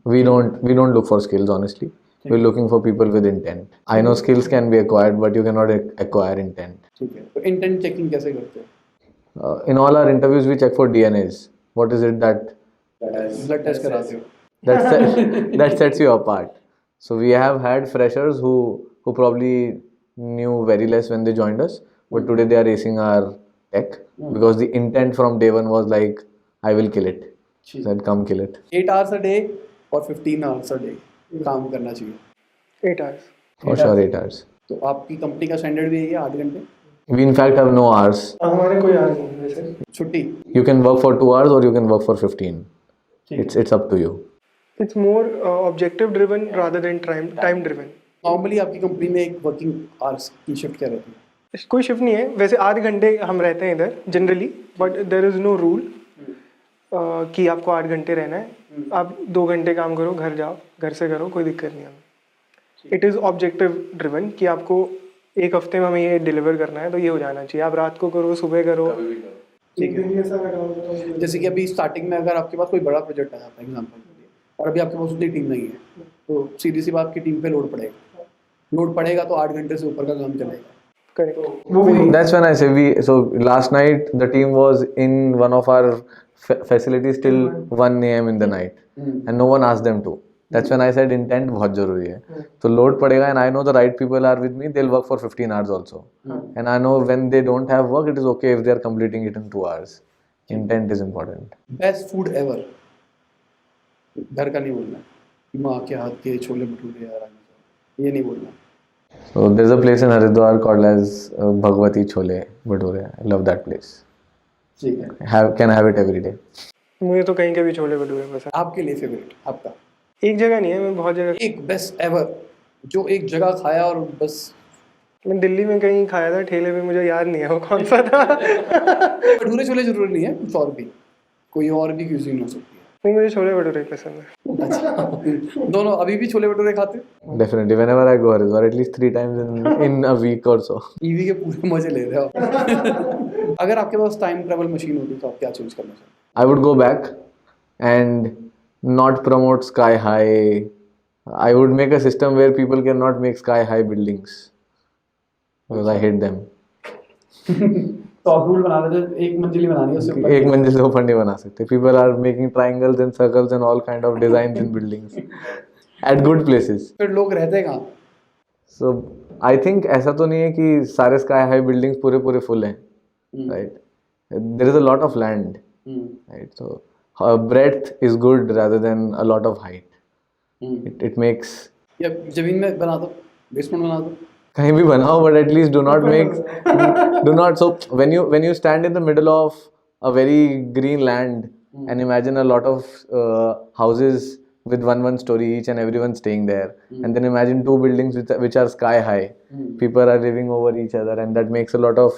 We don't look for skills honestly. We're looking for people with intent. I know skills can be acquired, but you cannot acquire intent. ठीक है, तो इंटेंट चेकिंग कैसे करते हो? In all our interviews, we check for DNAs. What is it that blood test कराते हो? that sets you apart? So we have had freshers who probably knew very less when they joined us, but today they are racing our tech because the intent from day one was like, I will kill it. Said, come kill it. 8 hours a day और 15 hours a day काम करना चाहिए. 8 hours. For sure 8 hours. तो आपकी company का standard भी है 8 घंटे We in fact have no hours. हमारे कोई hours नहीं है वैसे. छुट्टी? You can work for 2 hours or you can work for 15. ठीक है. It's up to you. It's more objective driven rather than time driven. Normally आपकी कंपनी में एक वर्किंग आवर्स की शिफ्ट क्या रहती है? कोई शिफ्ट नहीं है वैसे. 8 घंटे हम रहते हैं इधर generally, but there is no rule कि आपको 8 घंटे रहना है. आप 2 घंटे काम करो, घर जाओ, घर से करो, कोई दिक्कत नहीं हमें. इट इज़ ऑब्जेक्टिव ड्रिवन कि आपको एक हफ्ते में हमें ये डिलीवर करना है तो ये हो जाना चाहिए. आप रात को करो, सुबह करो. ठीक है. जैसे कि अभी स्टार्टिंग में अगर आपके पास कोई बड़ा प्रोजेक्ट आ जाता है एग्जाम्पल के लिए, और अभी आपके पास उतनी टीम नहीं है, तो सीधी सी बात आपकी टीम पे लोड पड़ेगा तो 8 घंटे से ऊपर का काम चलेगा. Correct. That's when I say so last night the team was in one of our facilities till 1 a.m. in the night and no one asked them to. That's when I said intent बहुत जरूरी है. तो load पड़ेगा and I know the right people are with me, they'll work for 15 hours also. And I know when they don't have work, it is okay if they are completing it in 2 hours. Intent is important. Best food ever, घर का नहीं बोलना कि माँ के हाथ के छोले भटूरे यार, ये नहीं बोलना. So there's a place in Haridwar called as Bhagwati Chole Bhature. I love that place. ठीक है. Can have it every day. मुझे तो कहीं के भी छोले भटूरे पसंद. आपके लिए फेवरेट आपका एक जगह नहीं है, मैं बहुत जगह. एक बेस्ट एवर जो एक जगह खाया और बस? मैं दिल्ली में कहीं खाया था ठेले पे, मुझे याद नहीं है वो कौन सा था. भटूरे छोले जरूरी नहीं है, कुछ और भी, कोई और भी क्यूजीन हो सकती है. नहीं, मुझे छोले भटूरे पसंद है. अच्छा. दोनों अभी भी छोले भटूरे खाते? Definitely. Whenever I go Haridwar, at least 3 times in a week or so. EV के पूरे मजे ले रहे हो आप. अगर आपके पास टाइम ट्रैवल मशीन होती तो आप क्या चेंज करना चाहते? I would go back and not promote sky high. I would make a system where people cannot make sky high buildings because I hate them. तो आप रूल बना देते, एक मंजिली बनानी है, उससे ऊपर एक मंजिल से ऊपर नहीं बना सकते. People are making triangles and circles and all kind of designs in buildings at good places. फिर लोग रहते कहाँ? So I think ऐसा तो नहीं है कि सारे sky high buildings पूरे full हैं, right? There is a lot of land, right? So breadth is good rather than a lot of height. It makes. या जमीन में बना दो, बेसमेंट बना दो. कहीं भी बनाओ, but at least do not. So when you stand in the middle of a very green land and imagine a lot of houses with one story each and everyone staying there, and then imagine 2 buildings which are sky high, people are living over each other, and that makes a lot of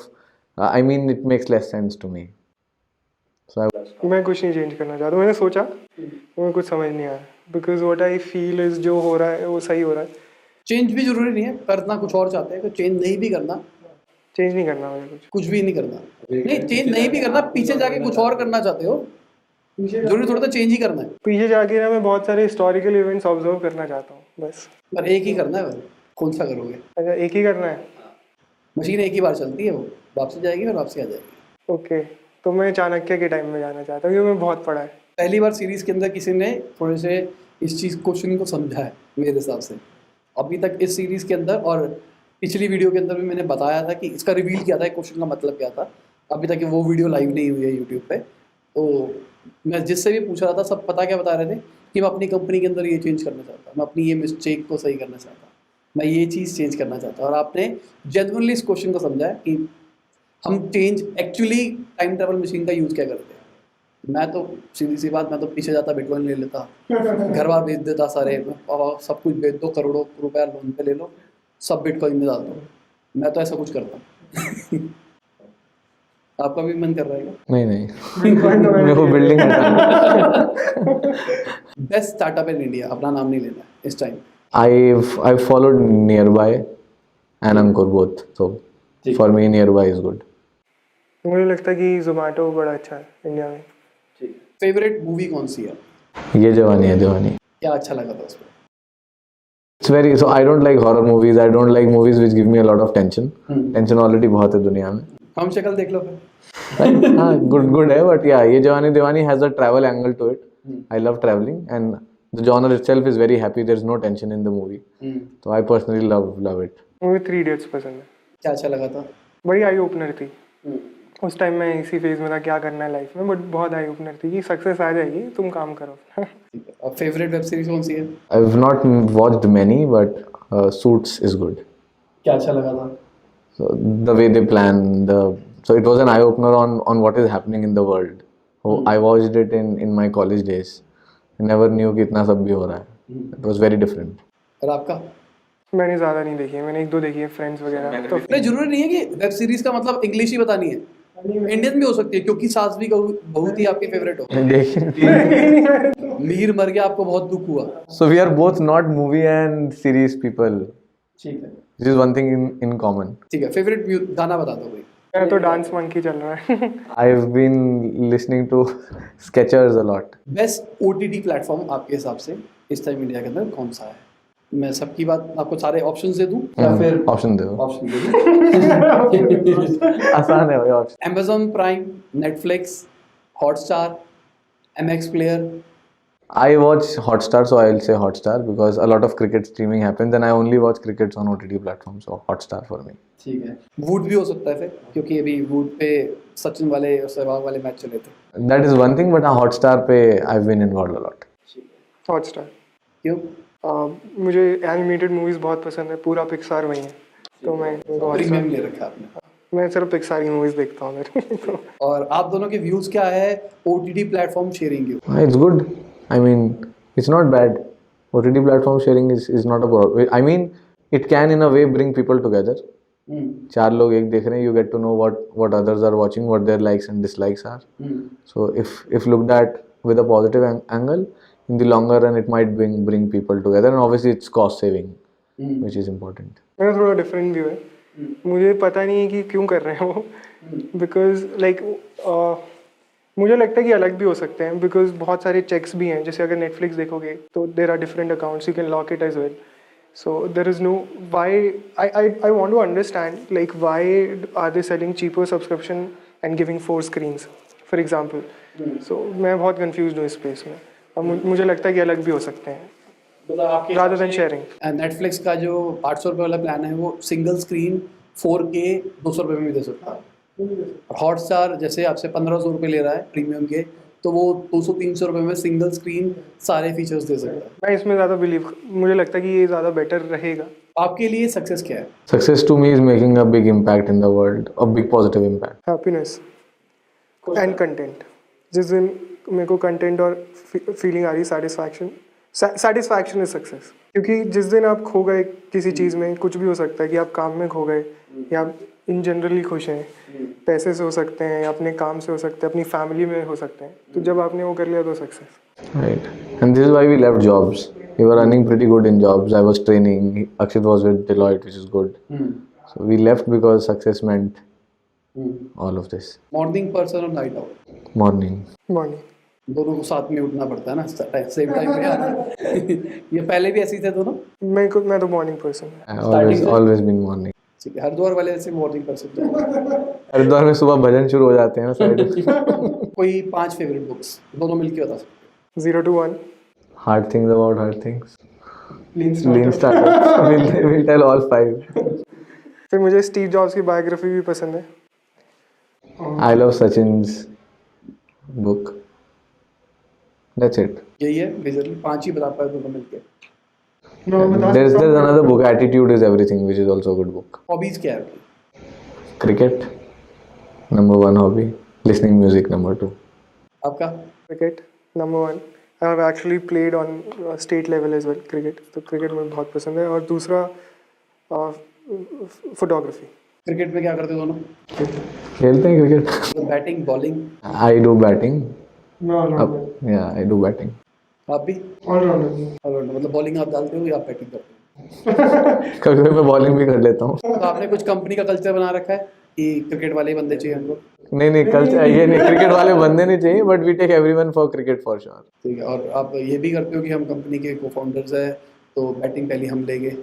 I mean it makes less sense to me. So मैं कुछ नहीं change करना चाहता. मैंने सोचा, मुझे कुछ समझ नहीं आया, because what I feel is जो हो रहा है वो सही हो रहा है. चेंज भी जरूरी नहीं है, करना कुछ और चाहते हैं, तो चेंज नहीं भी करना. चेंज नहीं करना मुझे कुछ भी नहीं करना. नहीं, चेंज नहीं भी करना, पीछे जाके कुछ और करना चाहते हो, जरूरी थोड़ा सा चेंज ही करना है. पीछे जाके ना मैं बहुत सारे हिस्टोरिकल इवेंट्स ऑब्जर्व करना चाहता हूँ बस. पर एक ही करना है, कौन सा करोगे? अच्छा, एक ही करना है. मशीन एक ही बार चलती है, वो वापसी जाएगी और वापसी आ जाएगी. ओके, तो मैं चाणक्य के टाइम में जाना चाहता हूँ क्योंकि मैं बहुत पढ़ा है. पहली बार सीरीज के अंदर किसी ने थोड़े से इस चीज क्वेश्चन को समझा है मेरे हिसाब से. अभी तक इस सीरीज के अंदर और पिछली वीडियो के अंदर भी मैंने बताया था कि इसका रिवील क्या था, क्वेश्चन का मतलब क्या था. अभी तक वो वीडियो लाइव नहीं हुई है यूट्यूब पे. तो मैं जिससे भी पूछ रहा था, सब पता क्या बता रहे थे कि मैं अपनी कंपनी के अंदर ये चेंज करना चाहता, मैं अपनी ये मिस्टेक को सही करना चाहता, मैं ये चीज़ चेंज करना चाहता. और आपने जेन्युइनली इस क्वेश्चन को समझा है कि हम change actually time travel machine का यूज़ क्या करते हैं. मैं तो सीधी सी बात, मैं तो पीछे जाता, बिटकॉइन ले लेता, घर बार बेच देता सारे, सब कुछ बेच दो, करोड़ों रुपया लोन पे ले लो, सब बिटकॉइन में डाल दो. मैं तो ऐसा कुछ करता. आपका भी मन कर रहा है क्या? नहीं मैं वो building best startup in India, अपना नाम नहीं लेना इस time. I've followed Nearby and Ankur both, so for me Nearby is good. मुझे लगता है कि Zomato बड़ा अच्छा है इंडिया में. फेवरेट मूवी कौन सी है? ये जवानी है दीवानी. क्या अच्छा लगा था उसमें? It's very, so I don't like horror movies. I don't like movies which give me a lot of tension. Tension already बहुत है दुनिया में. हम शक्ल देख लो फिर. हाँ, good है, but yeah, ये जवानी दीवानी has a travel angle to it. I love traveling and the genre itself is very happy. There's no tension in the movie. So I personally love it. मुझे 3 Idiots पसंद है. क्या अच्छा लगा था? बड़ी आई ओपनर थी. उस टाइम मैं इसी फेज में था क्या करना है लाइफ में, बट बहुत आई ओपनर थी कि सक्सेस आ जाएगी, तुम काम करो. फेवरेट वेब सीरीज कौन सी है? I've not watched many, but Suits is good. क्या अच्छा लगा था? So the way they plan, so it was an eye opener on what is happening in the world. So I watched it in my college days. I never knew कि इतना सब भी हो रहा है. It was very different. और आपका? मैंने ज़्यादा नहीं देखी है, मैंने 1-2 देखी है फ्रेंड्स वगैरह तो नहीं, जरूरी नहीं है कि वेब सीरीज का मतलब इंग्लिश ही बतानी है, इंडियन भी हो सकती है, क्योंकि सास भी बहुत ही आपकी फेवरेट हो। देखिए, मीर मर गया, आपको बहुत दुख हुआ। so we are both not movie and series people. ठीक है, This is one thing in common. ठीक है। फेवरेट गाना बता दो कोई। मेरा तो डांस मंकी चल रहा है। I've been listening to Skechers a lot. Best OTT platform आपके हिसाब से इस टाइम इंडिया के अंदर कौन सा है? मैं सबकी बात आपको सारे ऑप्शंस दे दूं या फिर Option दे दो. ऑप्शन दे दूं? आसान है भाई option. Amazon Prime, Netflix, Hotstar, MX Player। I watch Hotstar, so I'll say Hotstar because a lot of cricket streaming happens, and I only watch crickets on OTT platforms, so Hotstar for me. ठीक है। Would भी हो सकता है फिर, क्योंकि अभी would पे सचिन वाले और सहवाग वाले मैच चले थे। That is one thing, but Hotstar पे I've been involved a lot. Hotstar. क्यों? मुझे एनिमेटेड मूवीज बहुत पसंद है, पूरा पिक्सार वही है, तो मैं प्रीमियम ले रखा है आपने। मैं सिर्फ पिक्सार की मूवीज देखता हूँ मेरे तो और आप दोनों के व्यूज क्या है ओटीटी प्लेटफॉर्म शेयरिंग के? It's good. I mean, it's not bad. OTT platform sharing is not a problem. I mean, it can in a way bring people together. चार लोग एक देख रहे हैं, you get to know what others are watching, what their likes and dislikes are. So if looked at with a positive angle, in the longer run it might bring people together, and obviously it's cost saving, which is important. मेरा थोड़ा different view है। मुझे पता नहीं है कि क्यों कर रहे हैं वो, बिकॉज लाइक मुझे लगता है कि अलग भी हो सकते हैं, बिकॉज बहुत सारे चेक्स भी हैं। जैसे अगर नेटफ्लिक्स देखोगे तो there are different accounts, you can lock it as well, so there is no why I want to understand like why are they selling cheaper subscription and giving 4 screens for example. So मैं बहुत confuse हूँ इस space में, और मुझे लगता है कि अलग भी हो सकते हैं rather than sharing. नेटफ्लिक्स का जो 800 रुपये वाला प्लान है वो सिंगल स्क्रीन 4K 200 रुपये में भी दे सकता है। हॉटस्टार जैसे आपसे 1500 रुपये ले रहा है प्रीमियम के, तो वो 200-300 रुपये में सिंगल स्क्रीन सारे फीचर्स दे सकता है। मैं इसमें ज़्यादा बिलीव, मुझे लगता है कि ये ज़्यादा बेटर रहेगा। आपके लिए सक्सेस क्या है? Success to me is making a big impact in the world, a big positive impact. Happiness and content. जिस दिन मेरे को कंटेंट और फीलिंग आ रही, सेटिस्फैक्शन इज सक्सेस। क्योंकि जिस दिन आप खो गए किसी चीज़ में, कुछ भी हो सकता है कि आप काम में खो गए या आप इन जनरली खुश हैं, पैसे से हो सकते हैं या अपने काम से हो सकते हैं, अपनी फैमिली में हो सकते हैं, तो जब आपने वो कर लिया तो success. Right. And this is why we left jobs. We were running pretty good in jobs. I was training. Akshit was with Deloitte, which is good. So we left because success meant all of this. Morning person और night out? Morning. Morning. दोनों को साथ में उठना पड़ता है ना, same time पे आना। ये पहले भी ऐसे ही थे दोनों? मैं तो morning person I always been morning. ठीक है, हरिद्वार वाले ऐसे मॉर्निंग पर्सन। हरिद्वार में सुबह भजन शुरू हो जाते हैं ना साइड में। कोई 5 फेवरेट बुक्स दोनों मिलके बता सकते? 0 to 1। Hard things about hard things. Lean Lean startup. We'll tell all 5. फिर मुझे स्टीव जॉब्स की बायोग्राफी भी पसंद है। I love Sachin's book. That's it. यही है मेजरली, 5 ही बता पाए दोनों मिलके। There's another book, Attitude is Everything, which is also a good book. Hobbies क्या है? Cricket, number 1 hobby. Listening music, number 2. आपका? Cricket number 1। I have actually played on state level as well cricket, तो cricket मुझे बहुत पसंद है। और दूसरा फोटोग्राफी। क्रिकेट में क्या करते हो दोनों? खेलते हैं cricket. Batting, bowling? I do batting. Yeah, I do batting. आप भी? ऑलराउंडर। मतलब बॉलिंग आप डालते हो या आप बैटिंग करते हो? कभी मैं बॉलिंग भी कर लेता हूँ। तो आपने कुछ कंपनी का कल्चर बना रखा है कि क्रिकेट वाले बंदे चाहिए हमको? नहीं कल ये नहीं, क्रिकेट वाले बंदे नहीं चाहिए, but we take everyone for cricket for sure. ठीक है। और आप ये भी करते हो कि हम कंपनी के को फाउंडर्स है तो बैटिंग पहले हम लेंगे?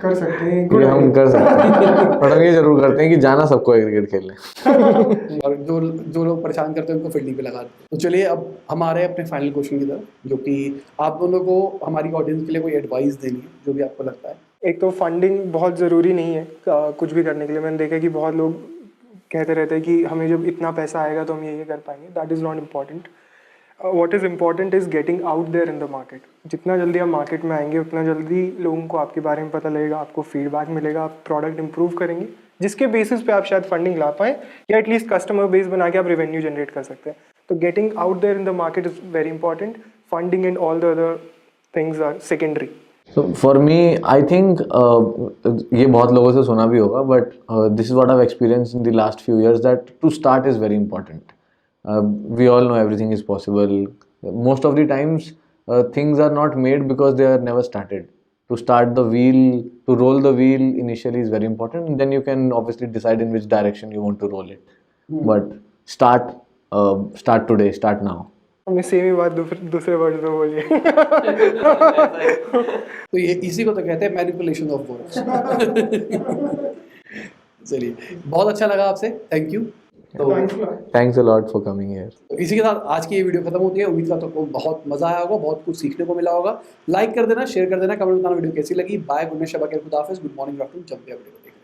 कर सकते हैं, ये हम कर सकते हैं, बट हम ये जरूर करते हैं कि जाना सबको है क्रिकेट खेलने। और जो लोग परेशान करते हैं उनको फील्डिंग पे लगा देते हैं। तो चलिए अब हमारे अपने फाइनल क्वेश्चन की तरफ, जो कि आप दोनों को हमारी ऑडियंस के लिए कोई एडवाइस देनी है जो भी आपको लगता है। एक तो फंडिंग बहुत ज़रूरी नहीं है कुछ भी करने के लिए। मैंने देखा कि बहुत लोग कहते रहते हैं कि हमें जब इतना पैसा आएगा तो हम ये कर पाएंगे। That is not important. What is important is getting out there in the market. जितना जल्दी आप मार्केट में आएंगे उतना जल्दी लोगों को आपके बारे में पता लगेगा, आपको फीडबैक मिलेगा, आप प्रोडक्ट इंप्रूव करेंगे, जिसके बेसिस पे आप शायद फंडिंग ला पाएँ या एटलीस्ट कस्टमर बेस बना के आप रेवेन्यू जनरेट कर सकते हैं। तो getting out there in the market is very important. Funding and all the other things are secondary. So for me, I think ये बहुत लोगों से सुना भी होगा, but this is what I've experienced in the last few years, that to start is very important. We all know everything is possible. Most of the times, things are not made because they are never started. To start the wheel, to roll the wheel initially is very important, and then you can obviously decide in which direction you want to roll it. But start today, start now. हमने same ही बात दूसरे word में बोली है। तो ये इसी को तो कहते हैं मैनिपुलेशन ऑफ वर्ड्स। चलिए, बहुत अच्छा लगा आपसे, थैंक यू। तो Thanks a lot for coming here. तो इसी के साथ आज की ये वीडियो खत्म होती है। उम्मीद करता हूं आपको बहुत मजा आया होगा, बहुत कुछ सीखने को मिला होगा। लाइक कर देना, शेयर कर देना, कमेंट बताना वीडियो कैसी लगी। बाय, गुड नाइट, शबा खैर, खुदा हाफिज़, गुड मॉर्निंग, आफ्टरनून, जब भी आप वीडियो को देखें।